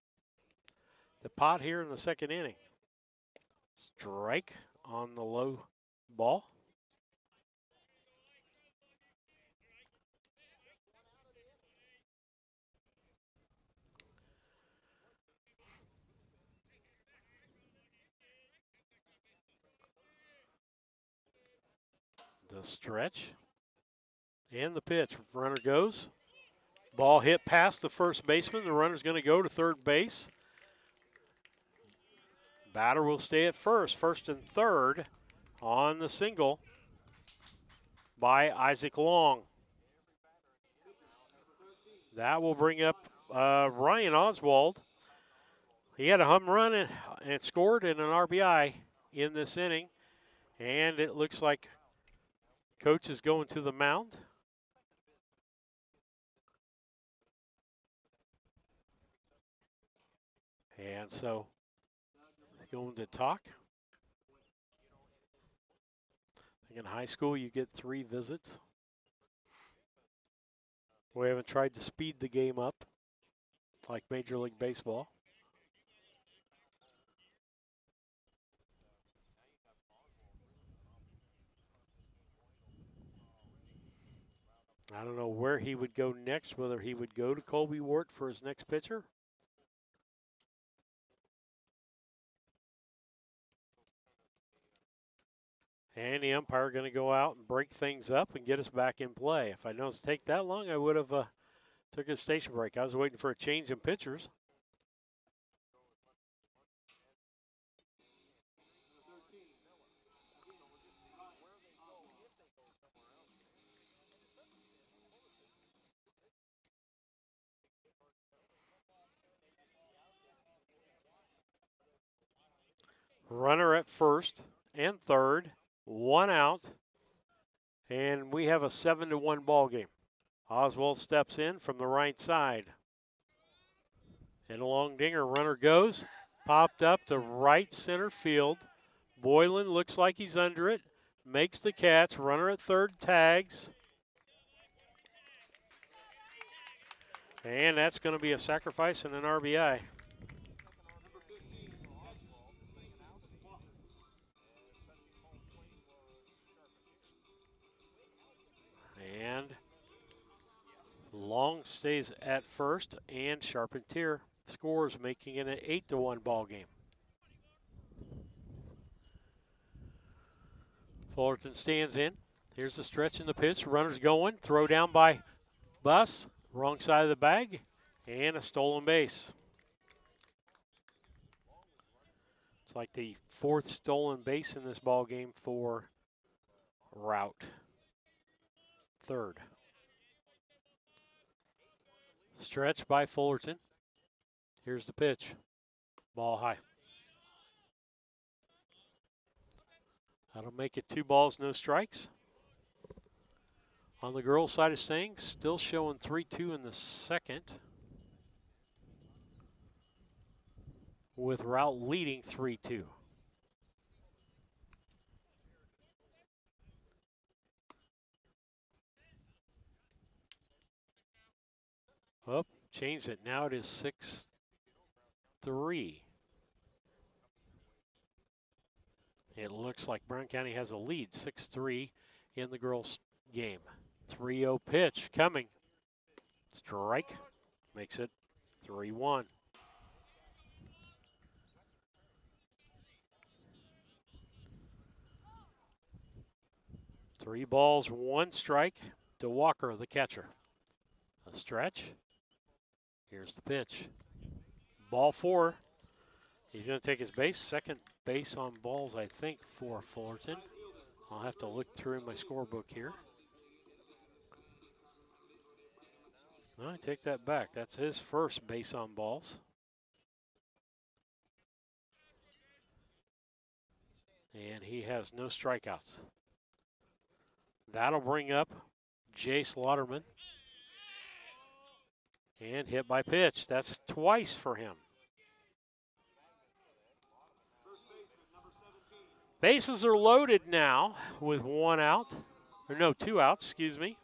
to pot here in the second inning. Strike on the low ball. The stretch and the pitch. Runner goes. Ball hit past the first baseman. The runner's going to go to third base. Batter will stay at first. First and third on the single by Isaac Long. That will bring up Ryan Oswald. He had a home run and scored and an RBI in this inning. And it looks like Coach is going to the mound. And so he's going to talk. In high school, you get 3 visits. We haven't tried to speed the game up like Major League Baseball. I don't know where he would go next, whether he would go to Colby Wart for his next pitcher. And the umpire going to go out and break things up and get us back in play. If I know it's take that long, I would have took a station break. I was waiting for a change in pitchers. Runner at first and third, 1 out, and we have a 7-1 ball game. Oswald steps in from the right side. And a long dinger, runner goes, popped up to right center field. Boylan looks like he's under it, makes the catch, runner at third tags. And that's going to be a sacrifice and an RBI. And Long stays at first, and Charpentier scores, making it an 8-1 ball game. Fullerton stands in. Here's the stretch in the pitch. Runner's going. Throw down by Buss. Wrong side of the bag. And a stolen base. It's like the 4th stolen base in this ball game for Routt. 3rd. Stretch by Fullerton. Here's the pitch. Ball high. That'll make it 2 balls, no strikes. On the girls' side of things, still showing 3-2 in the second, with Routt leading 3-2. Oh, changed it. Now it is 6-3. It looks like Brown County has a lead, 6-3 in the girls' game. 3-0 pitch coming. Strike. Makes it 3-1. Three balls, 1 strike to Walker, the catcher. A stretch. Here's the pitch. Ball 4. He's going to take his base. Second base on balls, I think, for Fullerton. I'll have to look through my scorebook here. No, I take that back. That's his first base on balls. And he has no strikeouts. That'll bring up Jace Lauderman. And hit by pitch. That's twice for him. Bases are loaded now with 1 out. Or no, 2 outs, excuse me.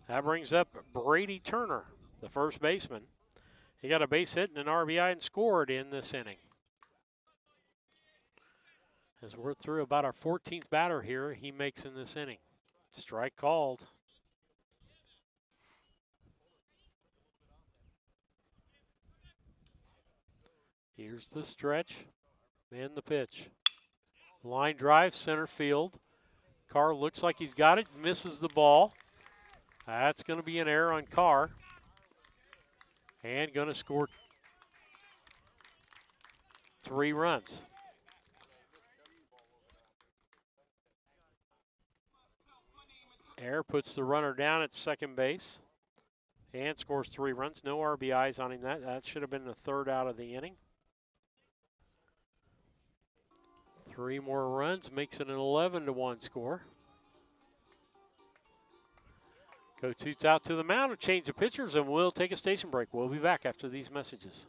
That brings up Brady Turner, the first baseman. He got a base hit and an RBI and scored in this inning. As we're through about our 14th batter here, he makes in this inning. Strike called. Here's the stretch and the pitch. Line drive, center field. Carr looks like he's got it, misses the ball. That's going to be an error on Carr. And going to score 3 runs. Error puts the runner down at second base and scores 3 runs. No RBIs on him. That should have been the 3rd out of the inning. 3 more runs makes it an 11-1 score. Coach Routt's out to the mound to change the pitchers, and we'll take a station break. We'll be back after these messages.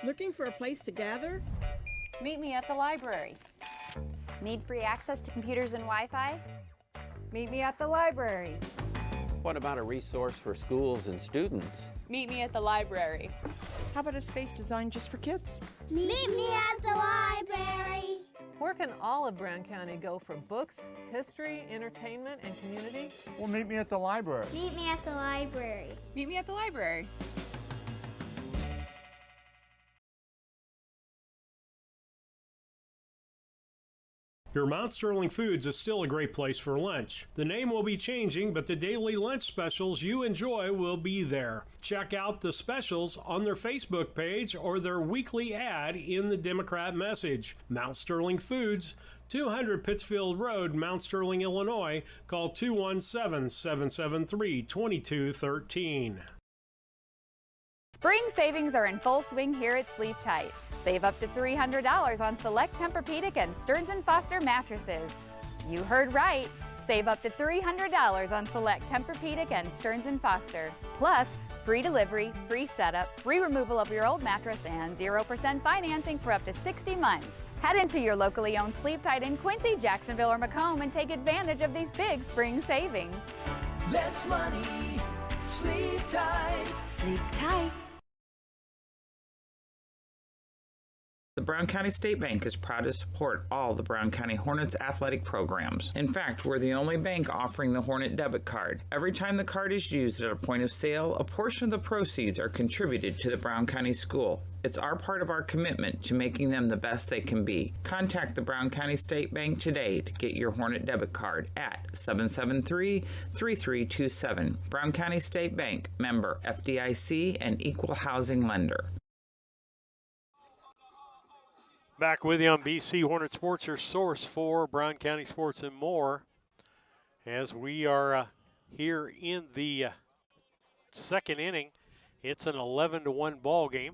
Looking for a place to gather? Meet me at the library. Need free access to computers and Wi-Fi? Meet me at the library. What about a resource for schools and students? Meet me at the library. How about a space designed just for kids? Meet me at the library. Where can all of Brown County go for books, history, entertainment, and community? Well, meet me at the library. Meet me at the library. Meet me at the library. Your Mount Sterling Foods is still a great place for lunch. The name will be changing, but the daily lunch specials you enjoy will be there. Check out the specials on their Facebook page or their weekly ad in the Democrat Message. Mount Sterling Foods, 200 Pittsfield Road, Mount Sterling, Illinois. Call 217-773-2213. Spring savings are in full swing here at Sleep Tight. Save up to $300 on select Tempur-Pedic and Stearns & Foster mattresses. You heard right. Save up to $300 on select Tempur-Pedic and Stearns & Foster. Plus, free delivery, free setup, free removal of your old mattress, and 0% financing for up to 60 months. Head into your locally owned Sleep Tight in Quincy, Jacksonville, or Macomb and take advantage of these big spring savings. Less money, Sleep Tight. Sleep Tight. The Brown County State Bank is proud to support all the Brown County Hornets athletic programs. In fact, we're the only bank offering the Hornet debit card. Every time the card is used at a point of sale, a portion of the proceeds are contributed to the Brown County School. It's our part of our commitment to making them the best they can be. Contact the Brown County State Bank today to get your Hornet debit card at 773-3327. Brown County State Bank, member FDIC and equal housing lender. Back with you on BC Hornet Sports, your source for Brown County sports and more. As we are here in the second inning, it's an 11-1 ball game.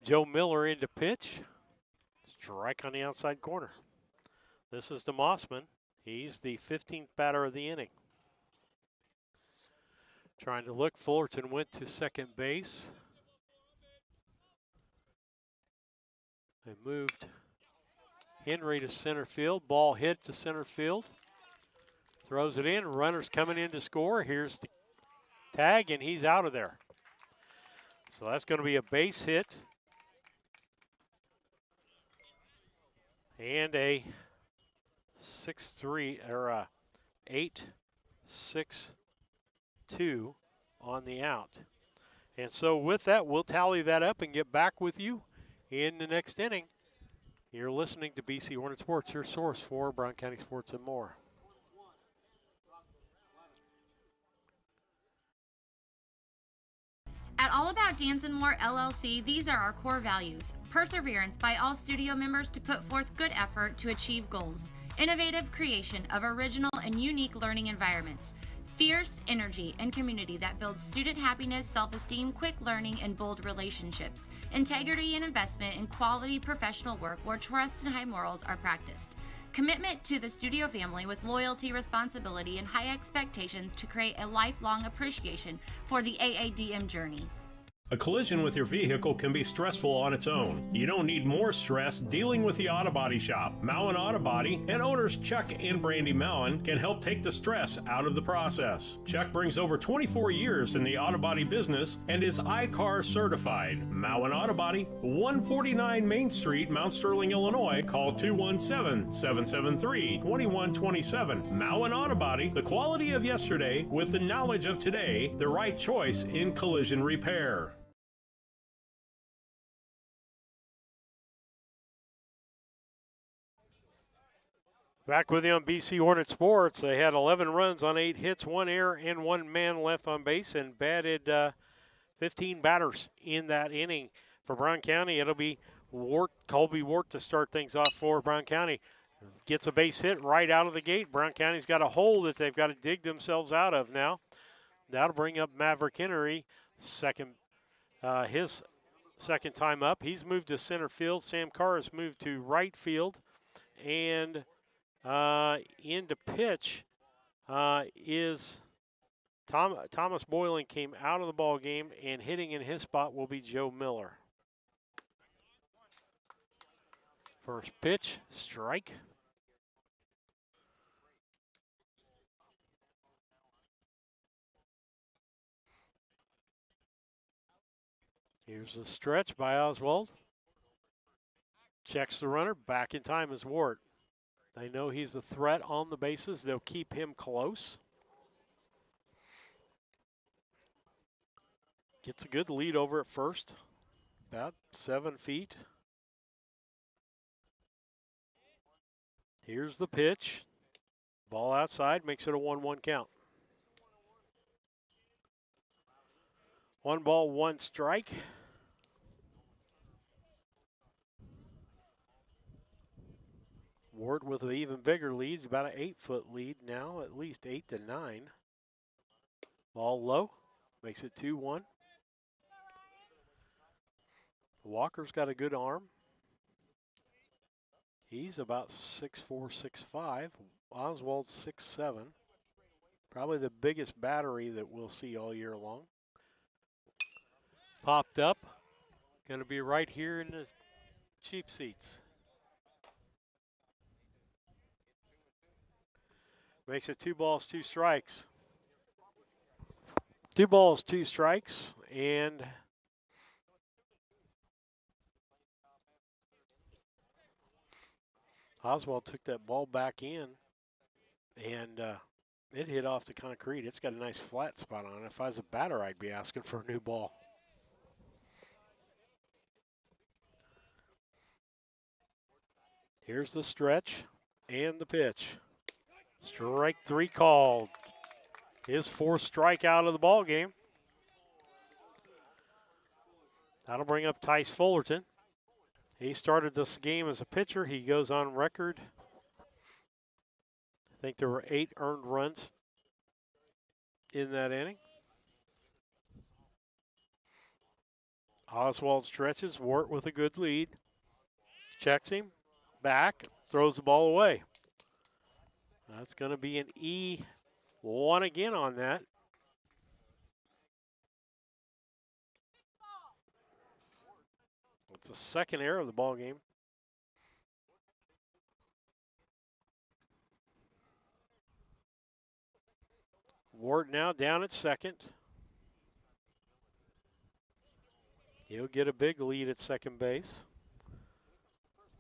Joe Miller into pitch. Strike on the outside corner. This is DeMossman. He's the 15th batter of the inning. Trying to look, Fullerton went to second base. They moved Henry to center field. Ball hit to center field. Throws it in. Runners coming in to score. Here's the tag, and he's out of there. So that's going to be a base hit. And a 6-3 or a 8-6-2 on the out. And so with that, we'll tally that up and get back with you in the next inning. You're listening to BC Hornet Sports, your source for Brown County sports and more. At All About Dance and More LLC, these are our core values. Perseverance by all studio members to put forth good effort to achieve goals. Innovative creation of original and unique learning environments. Fierce energy and community that builds student happiness, self-esteem, quick learning, and bold relationships. Integrity and investment in quality professional work where trust and high morals are practiced. Commitment to the studio family with loyalty, responsibility, and high expectations to create a lifelong appreciation for the AADM journey. A collision with your vehicle can be stressful on its own. You don't need more stress dealing with the Auto Body Shop. Mowen Auto Body and owners Chuck and Brandy Mowen can help take the stress out of the process. Chuck brings over 24 years in the auto body business and is ICAR certified. Mowen Auto Body, 149 Main Street, Mount Sterling, Illinois. Call 217-773-2127. Mowen Auto Body, the quality of yesterday with the knowledge of today, the right choice in collision repair. Back with you on BC Hornet Sports. They had 11 runs on 8 hits, 1 error, and 1 man left on base, and batted 15 batters in that inning. For Brown County, it'll be Colby Wart to start things off for Brown County. Gets a base hit right out of the gate. Brown County's got a hole that they've got to dig themselves out of now. That'll bring up Maverick Henry, his second time up. He's moved to center field. Sam Carr has moved to right field. And in to pitch is Thomas Boylan came out of the ball game, and hitting in his spot will be Joe Miller. First pitch, strike. Here's the stretch by Oswald. Checks the runner. Back in time is Ward. They know he's the threat on the bases. They'll keep him close. Gets a good lead over at first. About 7 feet. Here's the pitch. Ball outside, makes it a 1-1 count. 1 ball, 1 strike. Ward with an even bigger lead, about an 8-foot lead now, at least 8 to 9. Ball low, makes it 2-1. Walker's got a good arm. He's about 6'4", 6'5". Oswald's 6'7". Probably the biggest battery that we'll see all year long. Popped up. Going to be right here in the cheap seats. Makes it 2 balls, 2 strikes. 2 balls, 2 strikes, and Oswald took that ball back in, and it hit off the concrete. It's got a nice flat spot on it. If I was a batter, I'd be asking for a new ball. Here's the stretch and the pitch. Strike 3 called. His 4th strikeout of the ball game. That'll bring up Tice Fullerton. He started this game as a pitcher. He goes on record. I think there were 8 earned runs in that inning. Oswald stretches. Wart with a good lead. Checks him. Back. Throws the ball away. That's going to be an E1 again on that. It's the second error of the ball game. Ward now down at second. He'll get a big lead at second base.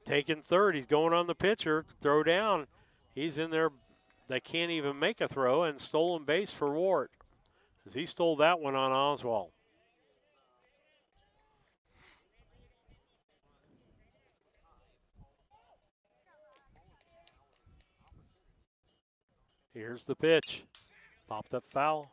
Taking third, he's going on the pitcher. Throw down. He's in there. They can't even make a throw, and stolen base for Ward, as he stole that one on Oswald. Here's the pitch. Popped up foul.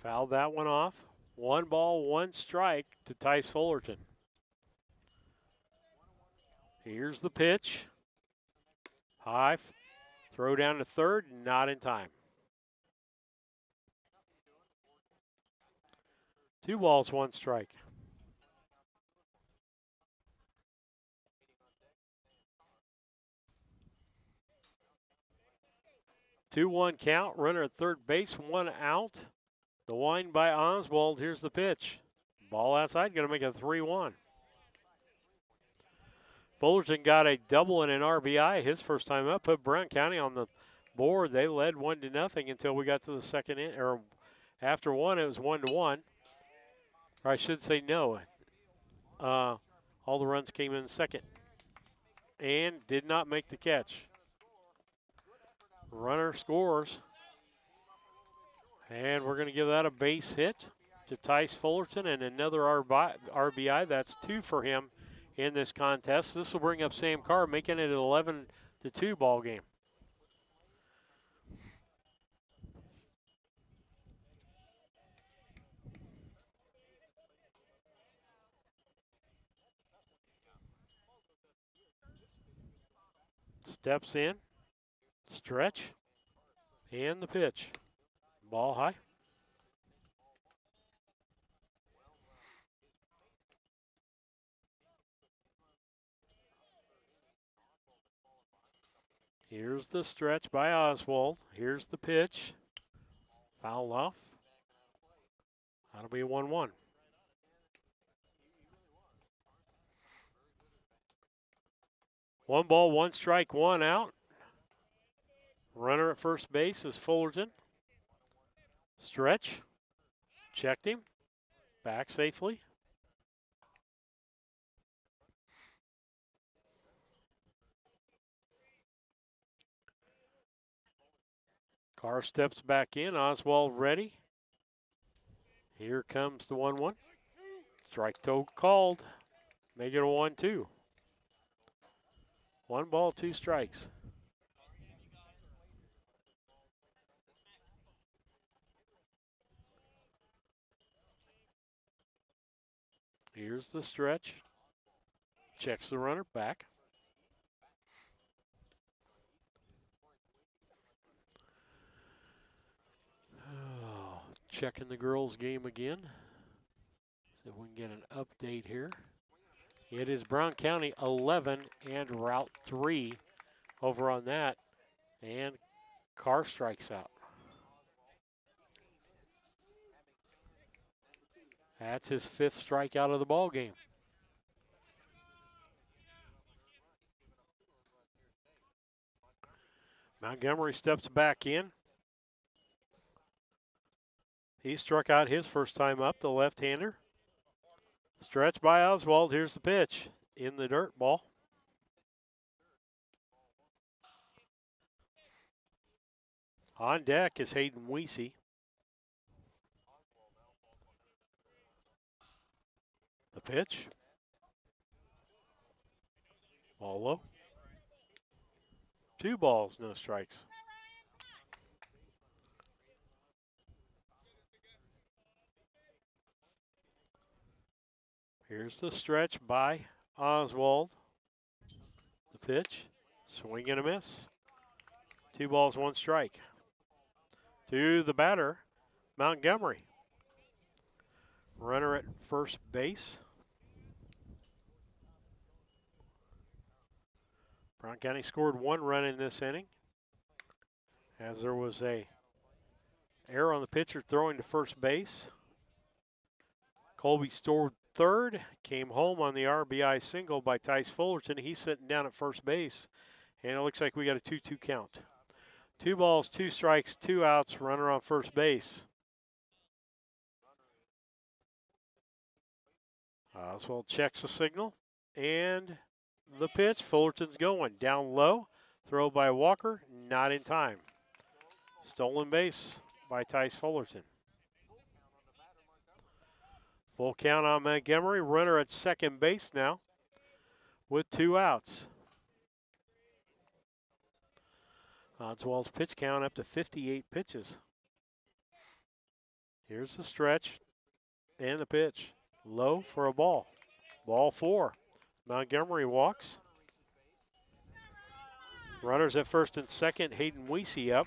Fouled that one off. 1 ball, 1 strike to Tice Fullerton. Here's the pitch. High. Throw down to third, not in time. 2 balls, 1 strike. Two-one count. Runner at third base, 1 out. The wind by Oswald. Here's the pitch. Ball outside, going to make it 3-1. Fullerton got a double and an RBI his first time up. Put Brown County on the board. They led 1-0 until we got to the second inning. Or after 1, it was 1-1. Or I should say no. All the runs came in second. And did not make the catch. Runner scores. And we're going to give that a base hit to Tice Fullerton and another RBI. That's 2 for him in this contest. This will bring up Sam Carr, making it an 11-2 ball game. Steps in, stretch, and the pitch. Ball high. Here's the stretch by Oswald. Here's the pitch. Foul off. That'll be a 1-1. One ball, one strike, one out. Runner at first base is Fullerton. Stretch. Checked him. Back safely. Carr steps back in. Oswald ready. Here comes the 1-1. Strike toe called. Make it a 1-2. 1 ball, 2 strikes. Here's the stretch. Checks the runner back. Oh, checking the girls' game again. See if we can get an update here. It is Brown County 11 and Routt 3 over on that. And Carr strikes out. That's his 5th strikeout of the ball game. Montgomery steps back in. He struck out his first time up, the left-hander. Stretch by Oswald. Here's the pitch. In the dirt, ball. On deck is Hayden Weesey. The pitch. Ball low. 2 balls, no strikes. Here's the stretch by Oswald. The pitch. Swing and a miss. 2 balls, 1 strike. To the batter, Montgomery. Runner at first base. Brown County scored 1 run in this inning, as there was a error on the pitcher throwing to first base. Colby stored third, came home on the RBI single by Tice Fullerton. He's sitting down at first base, and it looks like we got a 2-2 count. 2 balls, 2 strikes, 2 outs, runner on first base. Oswald checks the signal, and the pitch. Fullerton's going down low. Throw by Walker, not in time. Stolen base by Tice Fullerton. Full count on Montgomery. Runner at second base now with 2 outs. Oswald's pitch count up to 58 pitches. Here's the stretch and the pitch. Low for a ball. Ball 4. Montgomery walks. Runners at first and second. Hayden Weesey up.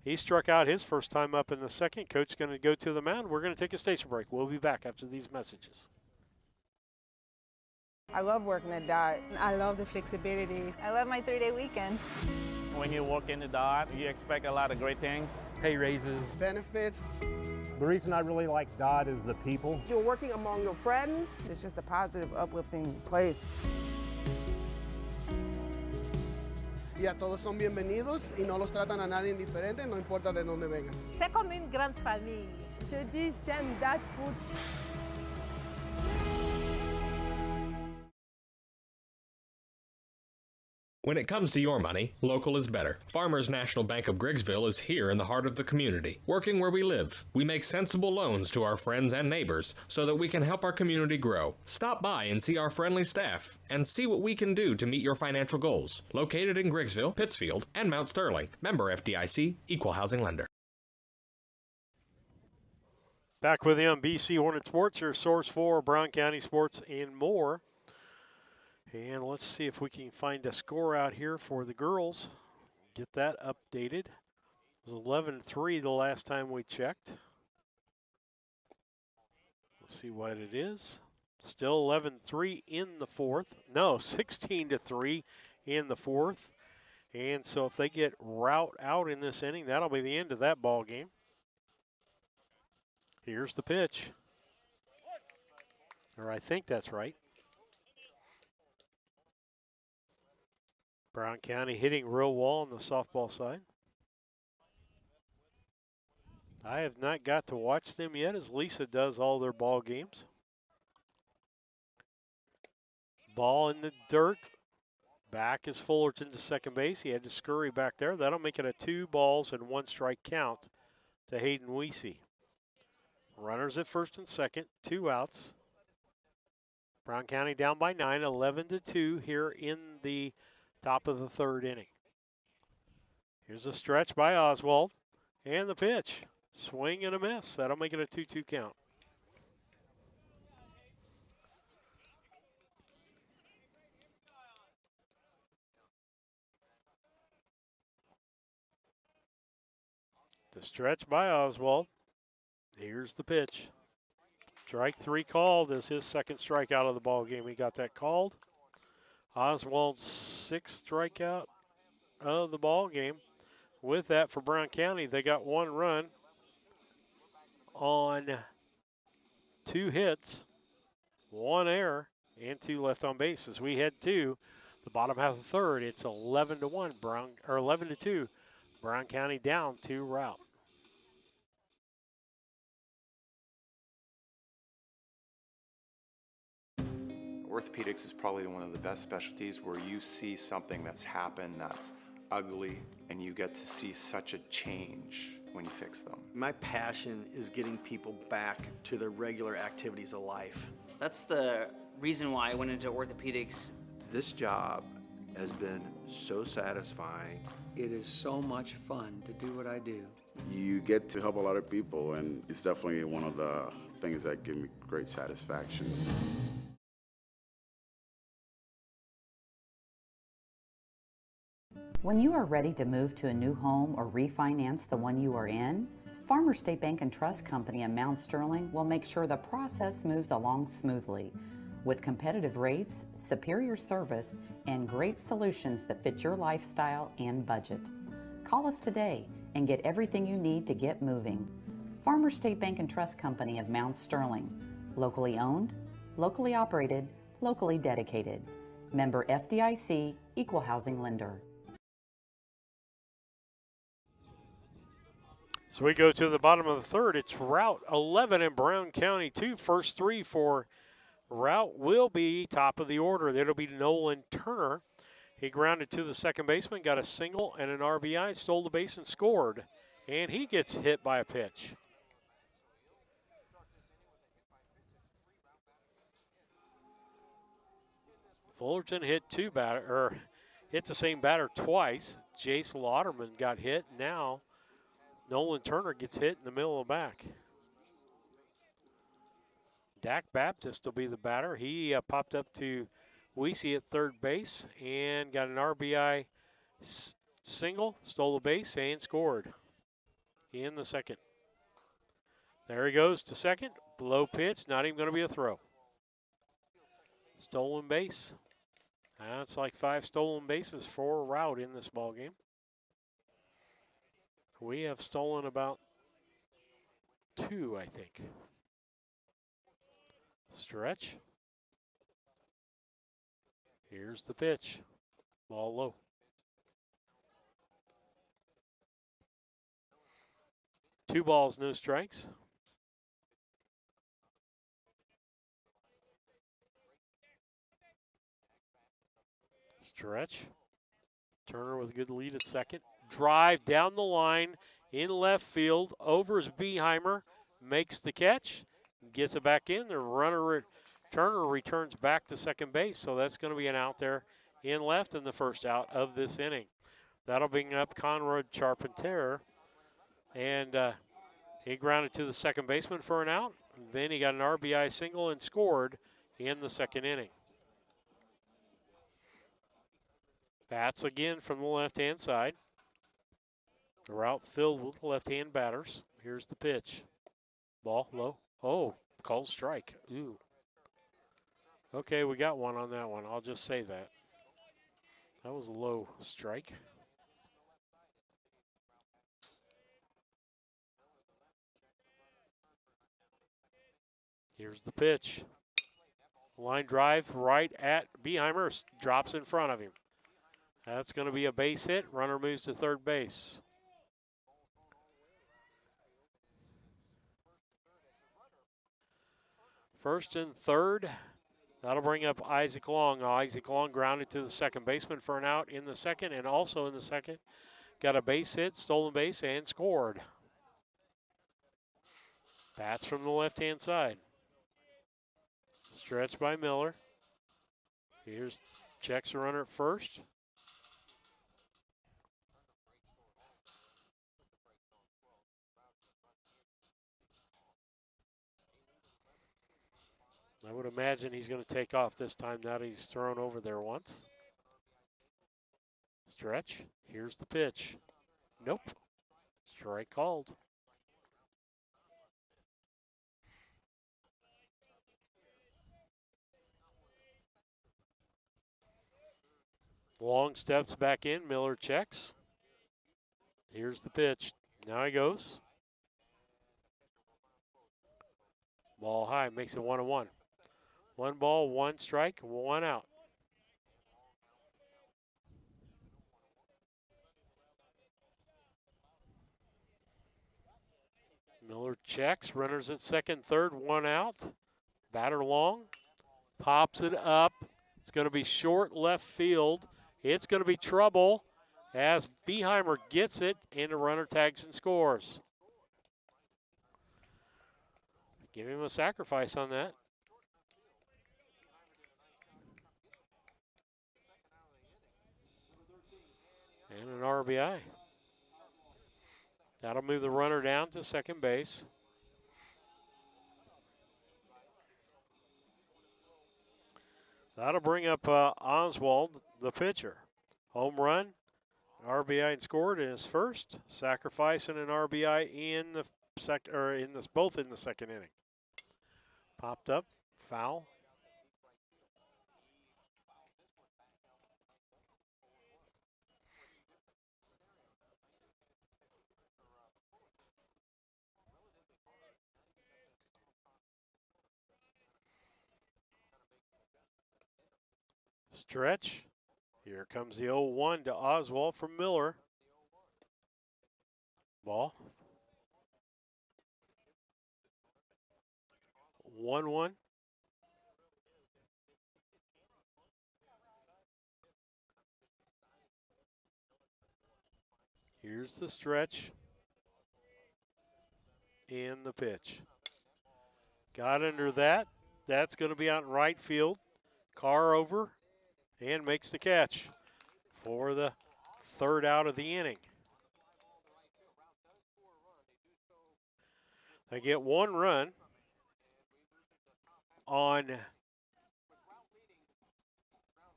He struck out his first time up in the second. Coach going to go to the mound. We're going to take a station break. We'll be back after these messages. I love working at DOT. I love the flexibility. I love my 3-day weekend. When you walk into DOT, you expect a lot of great things. Pay raises. Benefits. The reason I really like DOT is the people. You're working among your friends. It's just a positive, uplifting place. Y a todos son bienvenidos y no los tratan a nadie indiferente, no importa de dónde vengan. C'est comme une grande famille. Je dis, j'aime DOT Food. When it comes to your money, local is better. Farmers National Bank of Griggsville is here in the heart of the community, working where we live. We make sensible loans to our friends and neighbors so that we can help our community grow. Stop by and see our friendly staff and see what we can do to meet your financial goals. Located in Griggsville, Pittsfield, and Mount Sterling. Member FDIC, Equal Housing Lender. Back with you on BC Hornet Sports, your source for Brown County sports and more. And let's see if we can find a score out here for the girls. Get that updated. It was 11-3 the last time we checked. Let's see what it is. Still 11-3 in the fourth. No, 16-3 in the fourth. And so if they get Routt out in this inning, that'll be the end of that ball game. Here's the pitch. Or I think that's right. Brown County hitting real well on the softball side. I have not got to watch them yet, as Lisa does all their ball games. Ball in the dirt. Back is Fullerton to second base. He had to scurry back there. That'll make it a 2-1 count to Hayden Weesey. Runners at first and second, 2 outs. Brown County down by 9, 11-2 here in the top of the third inning. Here's a stretch by Oswald, and the pitch. Swing and a miss. That'll make it a 2-2 count. The stretch by Oswald. Here's the pitch. Strike 3 called as his second strikeout of the ball game. He got that called. Oswald's 6th strikeout of the ball game. With that, for Brown County, they got 1 run on 2 hits, 1 error, and 2 left on base. As we head to the bottom half of the third, it's 11-1 11-2. Brown County down to Routt. Orthopedics is probably one of the best specialties where you see something that's happened that's ugly and you get to see such a change when you fix them. My passion is getting people back to their regular activities of life. That's the reason why I went into orthopedics. This job has been so satisfying. It is so much fun to do what I do. You get to help a lot of people, and it's definitely one of the things that give me great satisfaction. When you are ready to move to a new home or refinance the one you are in, Farmers State Bank and Trust Company in Mount Sterling will make sure the process moves along smoothly. With competitive rates, superior service, and great solutions that fit your lifestyle and budget. Call us today and get everything you need to get moving. Farmers State Bank and Trust Company of Mount Sterling. Locally owned, locally operated, locally dedicated. Member FDIC, Equal Housing Lender. So we go to the bottom of the third. It's Routt 11 and Brown County 2. First 3 for Routt will be top of the order. It'll be Nolan Turner. He grounded to the second baseman, got a single and an RBI, stole the base and scored. And he gets hit by a pitch. Fullerton hit hit the same batter twice. Jace Lauderman got hit. Now Nolan Turner gets hit in the middle of the back. Dak Baptist will be the batter. He popped up to Weesey at third base and got an RBI single, stole the base, and scored in the second. There he goes to second. Blow pitch, not even going to be a throw. Stolen base. That's like 5 stolen bases for Routt in this ball game. We have stolen about 2, I think. Stretch. Here's the pitch. Ball low. Two balls, no strikes. Stretch. Turner with a good lead at second. Drive down the line in left field. Over is Beheimer. Makes the catch. Gets it back in. The runner, Turner, returns back to second base. So that's going to be an out there in left in the first out of this inning. That'll bring up Conrad Charpentier. And he grounded to the second baseman for an out. Then he got an RBI single and scored in the second inning. Bats again from the left-hand side. The route filled with left-hand batters. Here's the pitch. Ball low. Oh, called strike. Ooh. Okay, we got one on that one. I'll just say that. That was a low strike. Here's the pitch. Line drive right at Beheimer. Drops in front of him. That's going to be a base hit. Runner moves to third base. First and third. That'll bring up Isaac Long. Isaac Long grounded to the second baseman for an out in the second, and also in the second, got a base hit, stolen base, and scored. Bats from the left-hand side. Stretch by Miller. Here's checks the runner at first. I would imagine he's going to take off this time now that he's thrown over there once. Stretch. Here's the pitch. Nope. Strike called. Long steps back in. Miller checks. Here's the pitch. Now he goes. Ball high. Makes it 1-1. 1 ball, 1 strike, 1 out. Miller checks. Runners at second, third, 1 out. Batter Long. Pops it up. It's going to be short left field. It's going to be trouble as Beheimer gets it and the runner tags and scores. Give him a sacrifice on that. And an RBI. That'll move the runner down to second base. That'll bring up Oswald, the pitcher. Home run, RBI and scored in his first. Sacrifice and an RBI in the second, or in this both in the second inning. Popped up, foul. Stretch. Here comes the 0-1 to Oswald from Miller. Ball. 1-1. Here's the stretch. And the pitch. Got under that. That's going to be out in right field. Carr over and makes the catch for the third out of the inning. They get 1 run on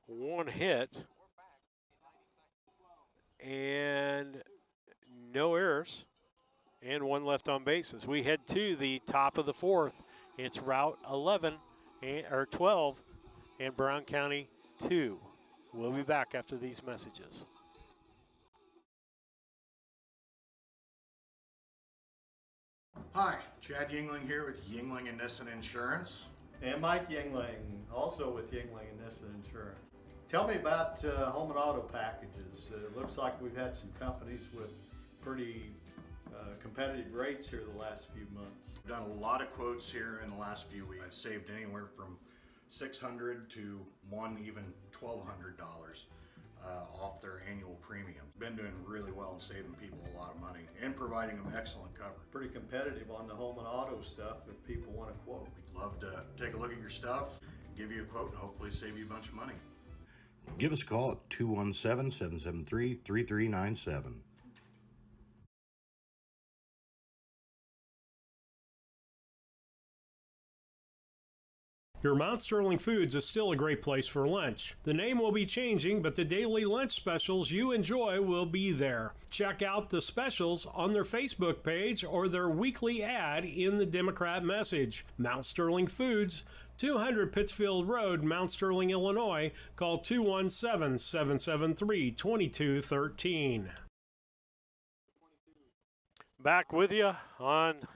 1 hit and no errors and 1 left on base as we head to the top of the 4th. It's Routt 12 and Brown County 2. We'll be back after these messages. Hi, Chad Yingling here with Yingling and Nissen Insurance. And Mike Yingling, also with Yingling and Nissen Insurance. Tell me about home and auto packages. It looks like we've had some companies with pretty competitive rates here the last few months. We've done a lot of quotes here in the last few weeks. I've saved anywhere from $600 to even $1,200. off their annual premium. Been doing really well and saving people a lot of money and providing them excellent coverage. Pretty competitive on the home and auto stuff if people want to quote. We'd love to take a look at your stuff, give you a quote, and hopefully save you a bunch of money. Give us a call at 217-773-3397. Your Mount Sterling Foods is still a great place for lunch. The name will be changing, but the daily lunch specials you enjoy will be there. Check out the specials on their Facebook page or their weekly ad in the Democrat Message. Mount Sterling Foods, 200 Pittsfield Road, Mount Sterling, Illinois. Call 217-773-2213. Back with you on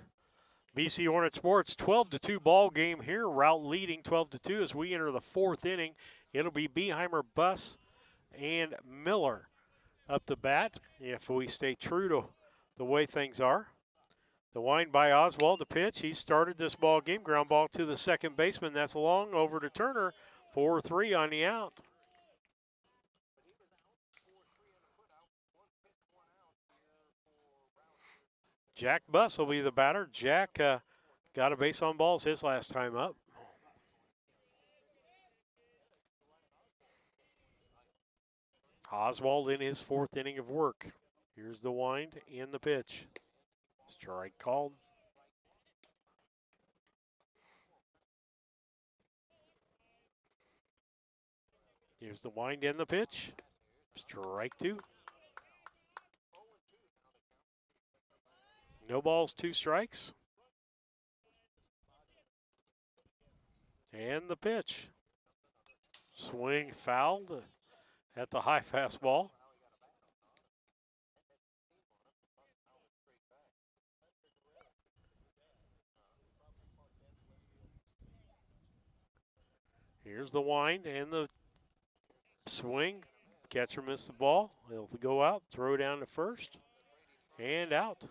BC Hornet Sports. 12-2 ball game here. Routt leading 12-2 as we enter the fourth inning. It'll be Beheimer, Buss, and Miller up to bat if we stay true to the way things are. The wind by Oswald, the pitch. He started this ball game. Ground ball to the second baseman. That's long over to Turner. 4-3 on the out. Jack Buss will be the batter. Jack got a base on balls his last time up. Oswald in his fourth inning of work. Here's the wind and the pitch. Strike called. Here's the wind and the pitch. Strike two. No balls, 2 strikes. And the pitch. Swing fouled at the high fastball. Here's the wind and the swing. Catcher missed the ball. He'll go out, throw down to first, and out.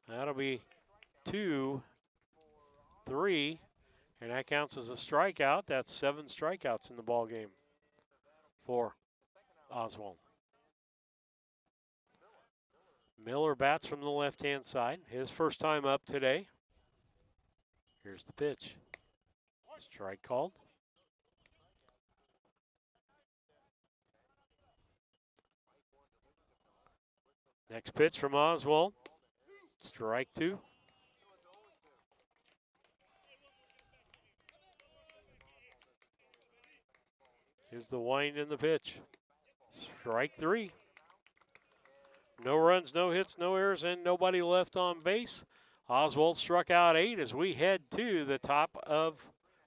That'll be 2, 3, and that counts as a strikeout. That's 7 strikeouts in the ball game for Oswald. Miller bats from the left-hand side. His first time up today. Here's the pitch. Strike called. Next pitch from Oswald. Strike two. Here's the wind and the pitch. Strike three. No runs, no hits, no errors, and nobody left on base. Oswald struck out 8 as we head to the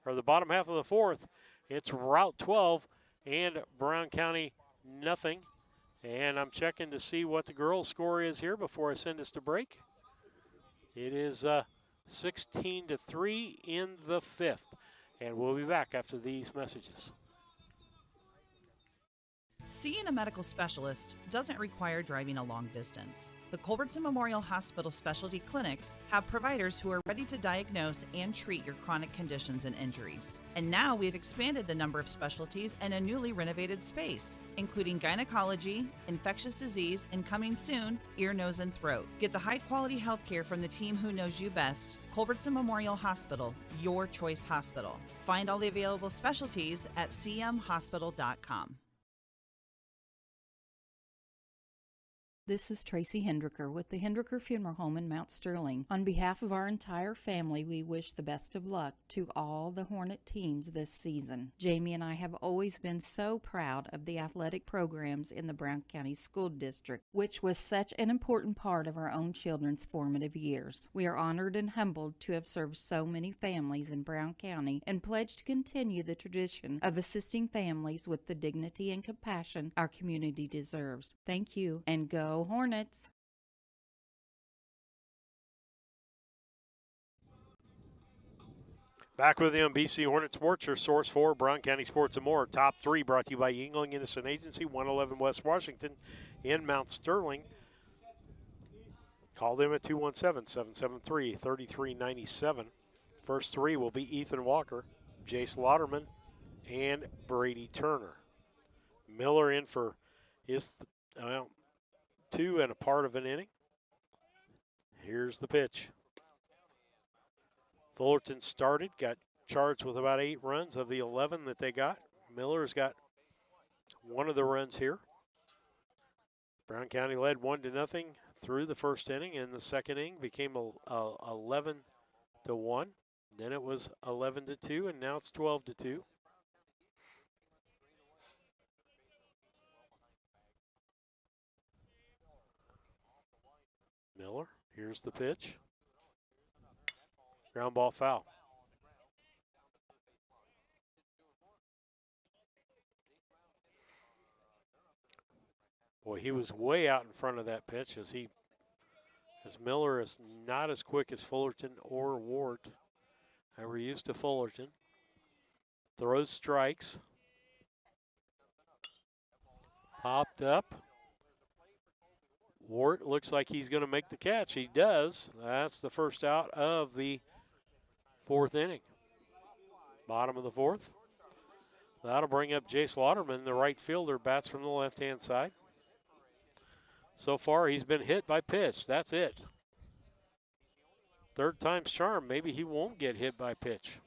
the bottom half of the fourth. It's Routt 12 and Brown County nothing. And I'm checking to see what the girls' score is here before I send us to break. It is 16-3 in the fifth. And we'll be back after these messages. Seeing a medical specialist doesn't require driving a long distance. The Culbertson Memorial Hospital Specialty Clinics have providers who are ready to diagnose and treat your chronic conditions and injuries. And now we've expanded the number of specialties in a newly renovated space, including gynecology, infectious disease, and coming soon, ear, nose, and throat. Get the high-quality health care from the team who knows you best. Culbertson Memorial Hospital, your choice hospital. Find all the available specialties at cmhospital.com. This is Tracy Hendricker with the Hendricker Funeral Home in Mount Sterling. On behalf of our entire family, we wish the best of luck to all the Hornet teams this season. Jamie and I have always been so proud of the athletic programs in the Brown County School District, which was such an important part of our own children's formative years. We are honored and humbled to have served so many families in Brown County and pledge to continue the tradition of assisting families with the dignity and compassion our community deserves. Thank you, and go Hornets! Back with you on BC Hornet Sports, your source for Brown County sports and more. Top 3 brought to you by Yingling Innocent Agency, 111 West Washington in Mount Sterling. Call them at 217-773-3397. First 3 will be Ethan Walker, Jace Lauderman, and Brady Turner. Miller in for is, well, 2 and a part of an inning. Here's the pitch. Fullerton started, got charged with about 8 runs of the 11 that they got. Miller's got 1 of the runs here. Brown County led 1-0 through the first inning, and the second inning became 11-1. Then it was 11-2, and now it's 12-2. Miller, here's the pitch. Ground ball foul. Boy, he was way out in front of that pitch as Miller is not as quick as Fullerton or Ward. We're used to Fullerton. Throws strikes. Popped up. Wart looks like he's going to make the catch. He does. That's the first out of the 4th inning. Bottom of the 4th. That'll bring up Jace Lauderman, the right fielder, bats from the left-hand side. So far, he's been hit by pitch. That's it. 3rd time's charm. Maybe he won't get hit by pitch.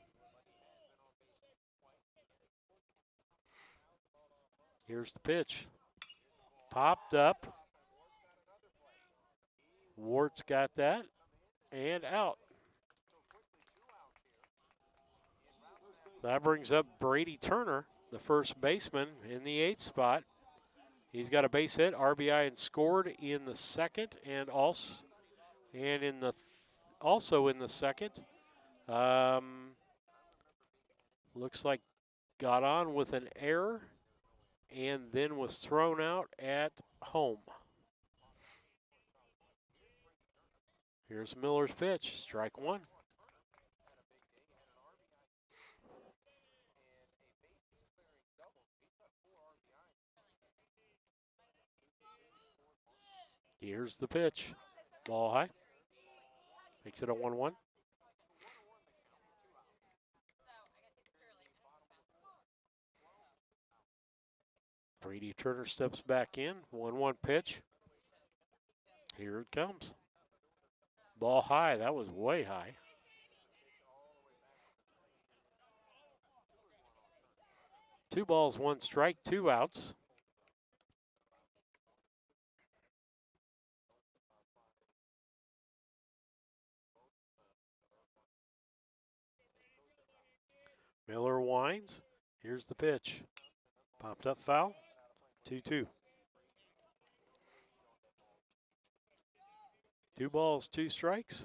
Here's the pitch. Popped up. Wart's got that. And out. That brings up Brady Turner, the first baseman, in the 8th spot. He's got a base hit, RBI, and scored in the 2nd, and also in the 2nd. Looks like got on with an error and then was thrown out at home. Here's Miller's pitch, strike 1. Here's the pitch, ball high, makes it a 1-1. Brady Turner steps back in, 1-1 pitch. Here it comes. Ball high, that was way high. Two balls, 1 strike, 2 outs. Miller winds. Here's the pitch. Popped up foul. 2-2. 2 balls, 2 strikes.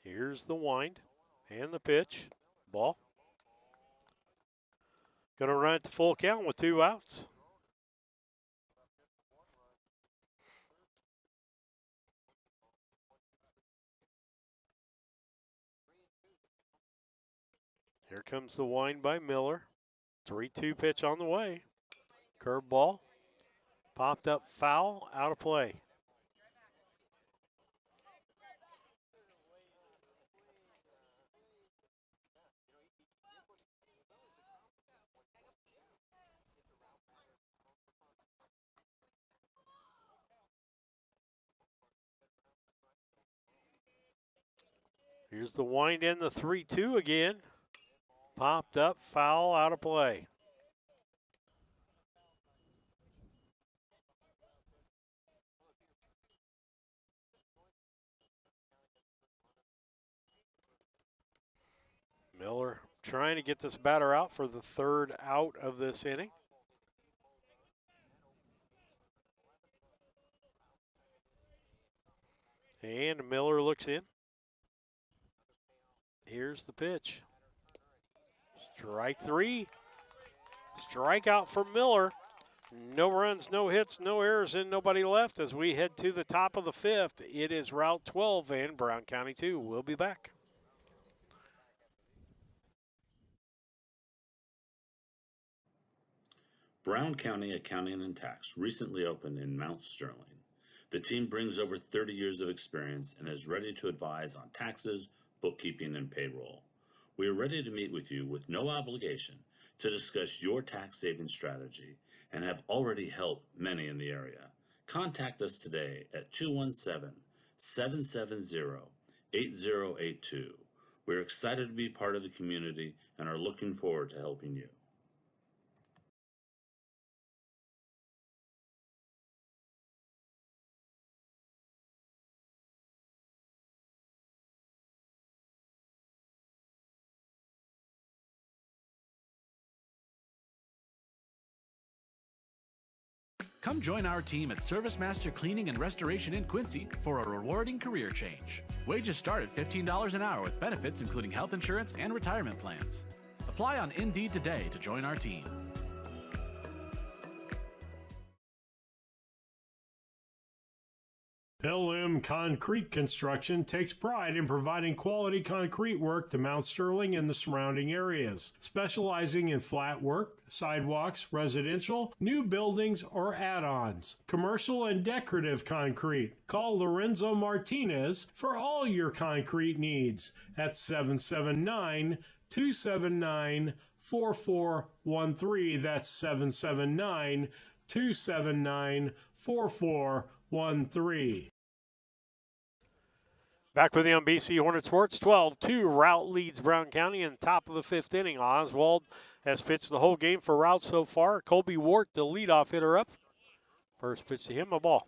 Here's the wind and the pitch. Ball. Going to run it to full count with 2 outs. Here comes the wind by Miller. 3-2 pitch on the way. Curve ball. Popped up foul, out of play. Here's the wind in the 3-2 again. Popped up, foul, out of play. Miller trying to get this batter out for the 3rd out of this inning. And Miller looks in. Here's the pitch. Strike 3. Strikeout for Miller. No runs, no hits, no errors, and nobody left as we head to the top of the 5th. It is Routt 12 and Brown County 2. We'll be back. Brown County Accounting and Tax recently opened in Mount Sterling. The team brings over 30 years of experience and is ready to advise on taxes, bookkeeping, and payroll. We are ready to meet with you with no obligation to discuss your tax saving strategy and have already helped many in the area. Contact us today at 217-770-8082. We're excited to be part of the community and are looking forward to helping you. Come join our team at Service Master Cleaning and Restoration in Quincy for a rewarding career change. Wages start at $15 an hour with benefits including health insurance and retirement plans. Apply on Indeed today to join our team. LM Concrete Construction takes pride in providing quality concrete work to Mount Sterling and the surrounding areas, specializing in flat work, sidewalks, residential, new buildings, or add-ons, commercial and decorative concrete. Call Lorenzo Martinez for all your concrete needs at 779-279-4413. That's 779-279-4413. Back with you on BC Hornet Sports. 12-2, Routt leads Brown County in top of the fifth inning. Oswald has pitched the whole game for Routt so far. Colby Wart, the leadoff hitter, up. First pitch to him, a ball.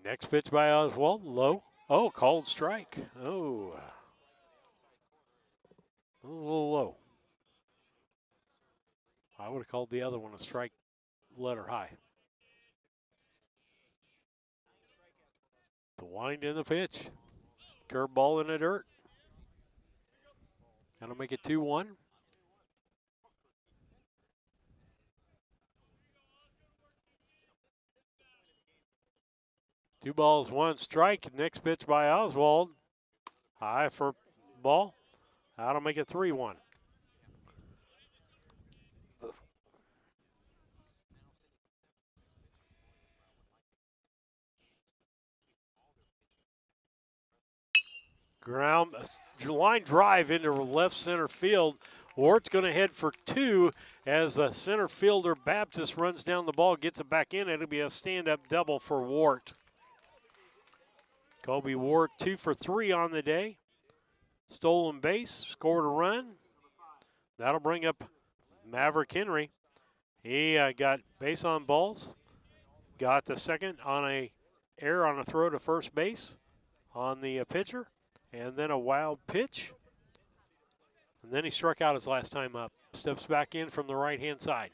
Next pitch by Oswald, low. Oh, called strike. Oh, a little low. I would have called the other one a strike, letter high. The wind in the pitch. Curveball in the dirt. That'll make it 2-1. Two balls, one strike. Next pitch by Oswald. High for ball. That'll make it 3-1. Ground, line drive into left center field. Wart's going to head for two as the center fielder Baptist runs down the ball, gets it back in. It'll be a stand-up double for Wart. Colby Wart 2 for 3 on the day. Stolen base, scored a run. That'll bring up Maverick Henry. He got base on balls, got the second on a error on a throw to first base on the pitcher. And then a wild pitch. And then he struck out his last time up. Steps back in from the right-hand side.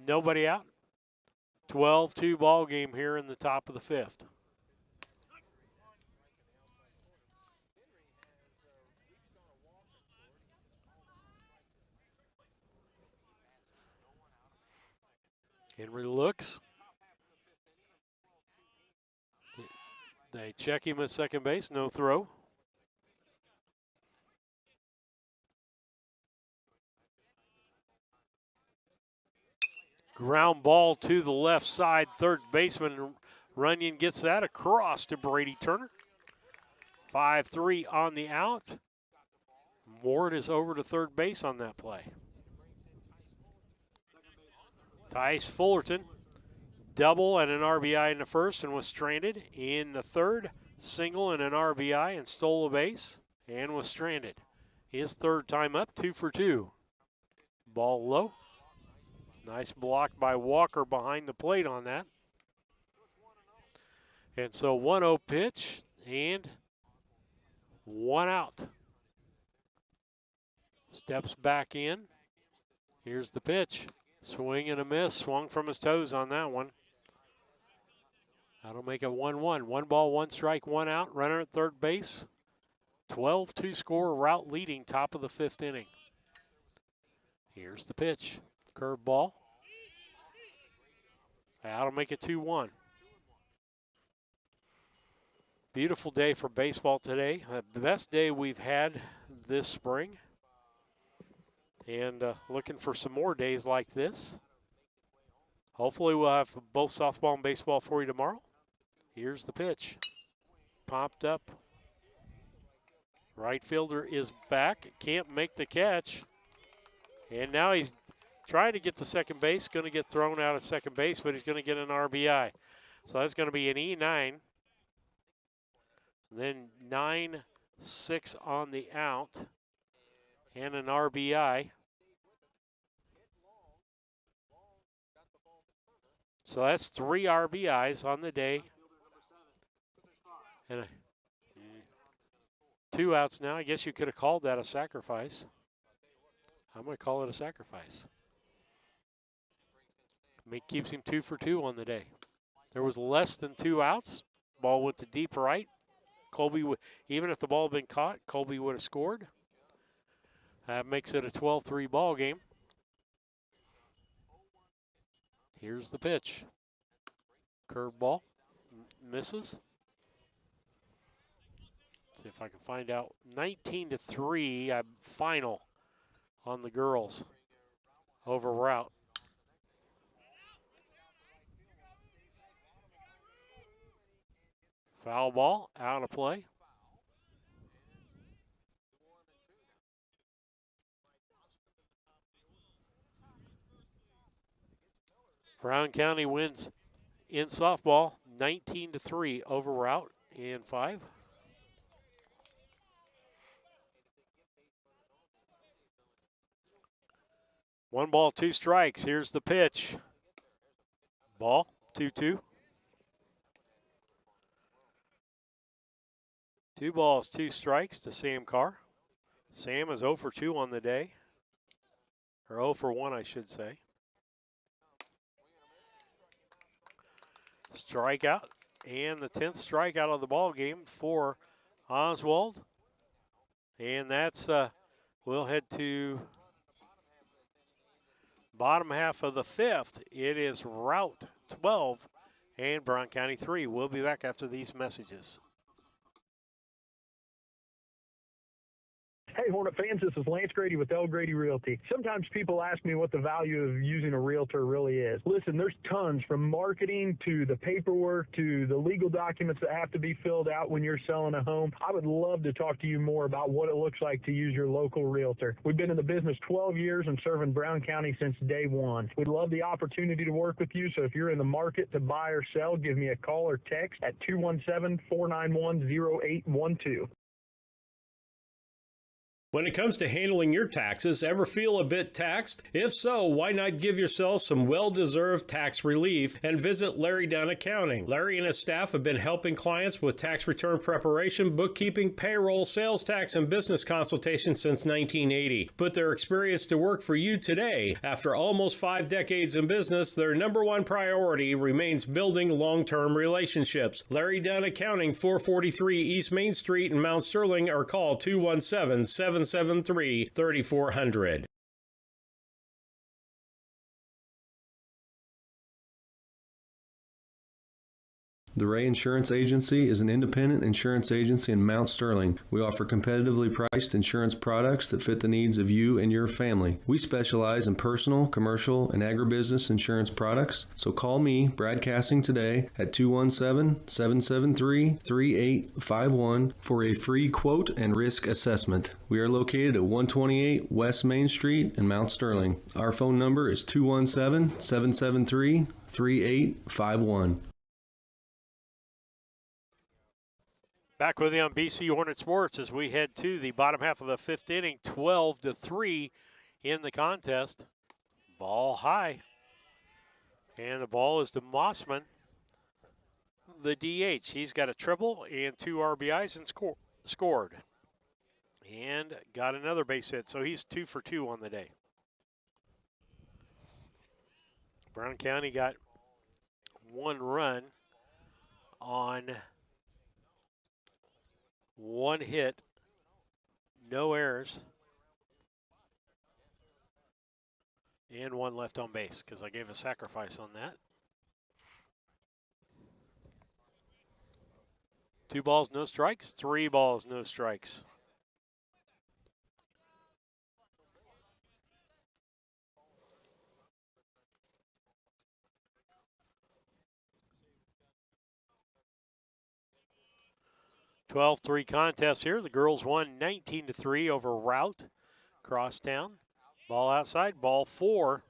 Nobody out. 12-2 ball game here in the top of the fifth. Henry looks. They check him at second base, no throw. Ground ball to the left side, third baseman Runyon gets that across to Brady Turner. 5-3 on the out. Ward is over to third base on that play. Tice Fullerton. Double and an RBI in the first and was stranded. In the third, single and an RBI and stole a base and was stranded. His third time up, 2 for 2. Ball low. Nice block by Walker behind the plate on that. And so 1-0 pitch and 1 out. Steps back in. Here's the pitch. Swing and a miss. Swung from his toes on that one. That'll make it 1-1. 1 ball, 1 strike, 1 out. Runner at third base. 12-2 score. Routt leading top of the fifth inning. Here's the pitch. Curve ball. That'll make it 2-1. Beautiful day for baseball today. The best day we've had this spring. And looking for some more days like this. Hopefully we'll have both softball and baseball for you tomorrow. Here's the pitch. Popped up. Right fielder is back. Can't make the catch. And now he's trying to get to second base. Going to get thrown out of second base, but he's going to get an RBI. So that's going to be an E9. Then 9-6 on the out. And an RBI. So that's 3 RBIs on the day. And 2 outs now. I guess you could have called that a sacrifice. I'm going to call it a sacrifice. Keeps him 2 for 2 on the day. There was less than 2 outs. Ball went to deep right. Colby, even if the ball had been caught, Colby would have scored. That makes it a 12-3 ball game. Here's the pitch. Curveball. Misses. See if I can find out. 19-3 final on the girls over Routt. Foul ball, out of play. Brown County wins in softball 19-3 over Routt in 5. One ball, 2 strikes. Here's the pitch. Ball, 2-2. 2 balls, 2 strikes to Sam Carr. Sam is 0 for 2 on the day. Or 0 for 1, I should say. Strikeout. And the 10th strikeout of the ball game for Oswald. And that's, we'll head to bottom half of the 5th. It is Routt 12 and Brown County 3. We'll be back after these messages. Hey, Hornet fans, this is Lance Grady with L. Grady Realty. Sometimes people ask me what the value of using a realtor really is. Listen, there's tons, from marketing to the paperwork to the legal documents that have to be filled out when you're selling a home. I would love to talk to you more about what it looks like to use your local realtor. We've been in the business 12 years and serving Brown County since day one. We'd love the opportunity to work with you, so if you're in the market to buy or sell, give me a call or text at 217-491-0812. When it comes to handling your taxes, ever feel a bit taxed? If so, why not give yourself some well-deserved tax relief and visit Larry Dunn Accounting. Larry and his staff have been helping clients with tax return preparation, bookkeeping, payroll, sales tax, and business consultation since 1980. Put their experience to work for you today. After almost 5 decades in business, their number one priority remains building long-term relationships. Larry Dunn Accounting, 443 East Main Street in Mount Sterling, or call 217-773-3400. The Ray Insurance Agency is an independent insurance agency in Mount Sterling. We offer competitively priced insurance products that fit the needs of you and your family. We specialize in personal, commercial, and agribusiness insurance products. So call me, Brad Cassing, today at 217-773-3851 for a free quote and risk assessment. We are located at 128 West Main Street in Mount Sterling. Our phone number is 217-773-3851. Back with you on BC Hornet Sports as we head to the bottom half of the 5th inning, 12-3 in the contest. Ball high. And the ball is to Mossman, the DH. He's got a triple and 2 RBIs and scored. And got another base hit, so he's 2 for 2 on the day. Brown County got 1 run on 1 hit, no errors, and 1 left on base because I gave a sacrifice on that. 2 balls, no strikes, 3 balls, no strikes. 12-3 contest here. The girls won 19-3 over Routt. Crosstown. Ball outside, ball 4.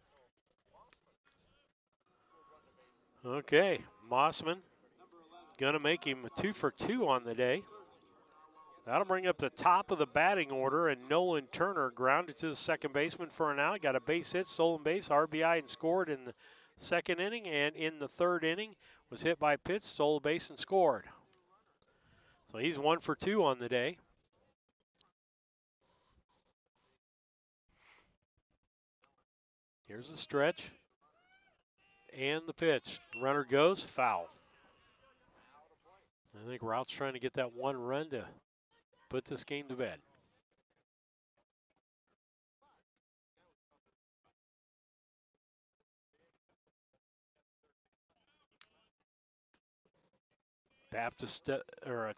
Okay, Mossman gonna make him 2 for 2 on the day. That'll bring up the top of the batting order, and Nolan Turner grounded to the second baseman for an out. Got a base hit, stolen base, RBI, and scored in the second inning. And in the third inning, was hit by a pitch, stole a base, and scored. So he's 1 for 2 on the day. Here's the stretch. And the pitch. Runner goes, foul. I think Rout's trying to get that one run to put this game to bed.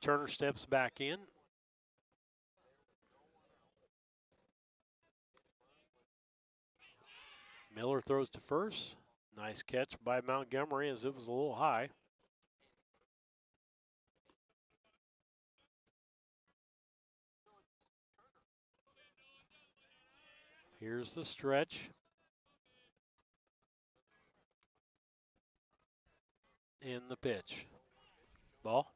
Turner steps back in. Miller throws to first. Nice catch by Montgomery as it was a little high. Here's the stretch. And the pitch. Ball.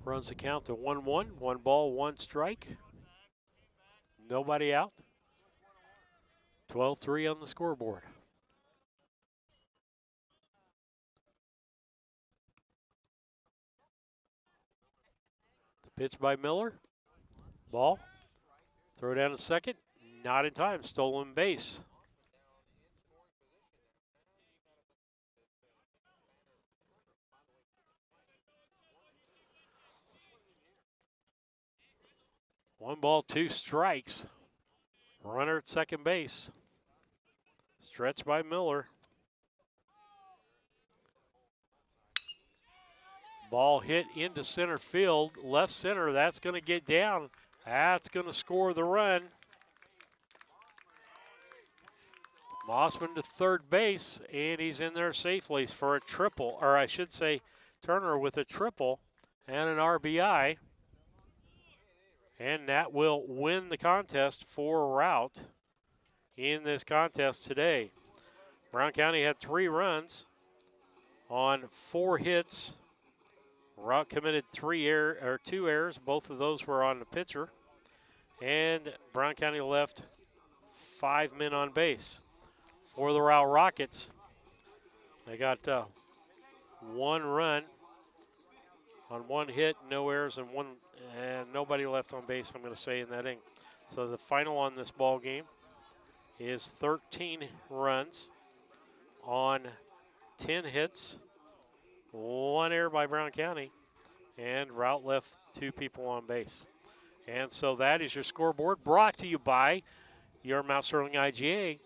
Runs the count to 1-1. 1 ball, 1 strike. Nobody out. 12-3 on the scoreboard. The pitch by Miller. Ball. Throw down to second. Not in time. Stolen base. One ball, 2 strikes. Runner at second base. Stretch by Miller. Ball hit into center field. Left center, that's going to get down. That's going to score the run. Mossman to third base, and he's in there safely for a triple, or I should say Turner with a triple and an RBI. And that will win the contest for Routt in this contest today. Brown County had 3 runs on 4 hits. Routt committed 2 errors. Both of those were on the pitcher. And Brown County left 5 men on base. For the Routt Rockets, they got 1 run on 1 hit, no errors, and nobody left on base, I'm going to say, in that inning. So the final on this ball game is 13 runs on 10 hits, 1 error by Brown County, and Routt left 2 people on base. And so that is your scoreboard, brought to you by your Mount Sterling IGA.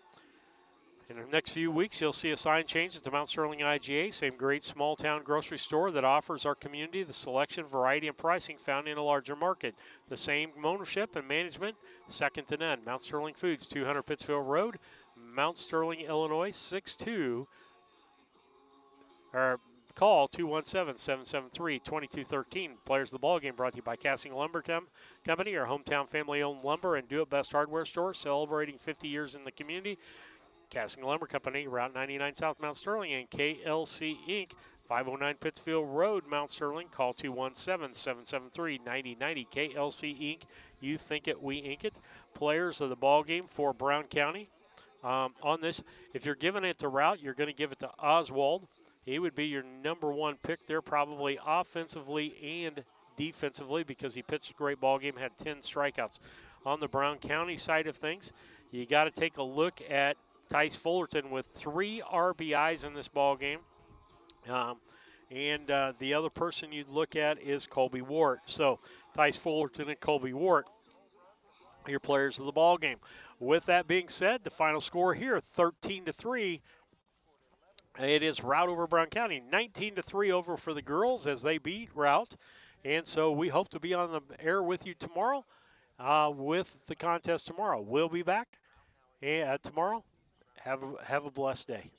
In the next few weeks, you'll see a sign change at the Mount Sterling IGA, same great small-town grocery store that offers our community the selection, variety, and pricing found in a larger market. The same ownership and management, second to none. Mount Sterling Foods, 200 Pittsfield Road, Mount Sterling, Illinois, 62. Or call 217-773-2213. Players of the ball game brought to you by Casting Lumber Company, our hometown family-owned lumber and do-it-best hardware store, celebrating 50 years in the community. Casting Lumber Company, Route 99 South Mount Sterling, and KLC Inc., 509 Pittsfield Road, Mount Sterling. Call 217-773-9090. KLC Inc., you think it, we ink it. Players of the ball game for Brown County. On this, if you're giving it to Routt, you're going to give it to Oswald. He would be your number 1 pick there, probably offensively and defensively, because he pitched a great ball game, had 10 strikeouts. On the Brown County side of things, you got to take a look at Tice Fullerton with 3 RBIs in this ball game. And the other person you'd look at is Colby Wart. So Tice Fullerton and Colby Wart are your players of the ball game. With that being said, the final score here, 13-3. It is Routt over Brown County. 19-3 over for the girls as they beat Routt. And so we hope to be on the air with you tomorrow with the contest tomorrow. We'll be back tomorrow. Have a blessed day.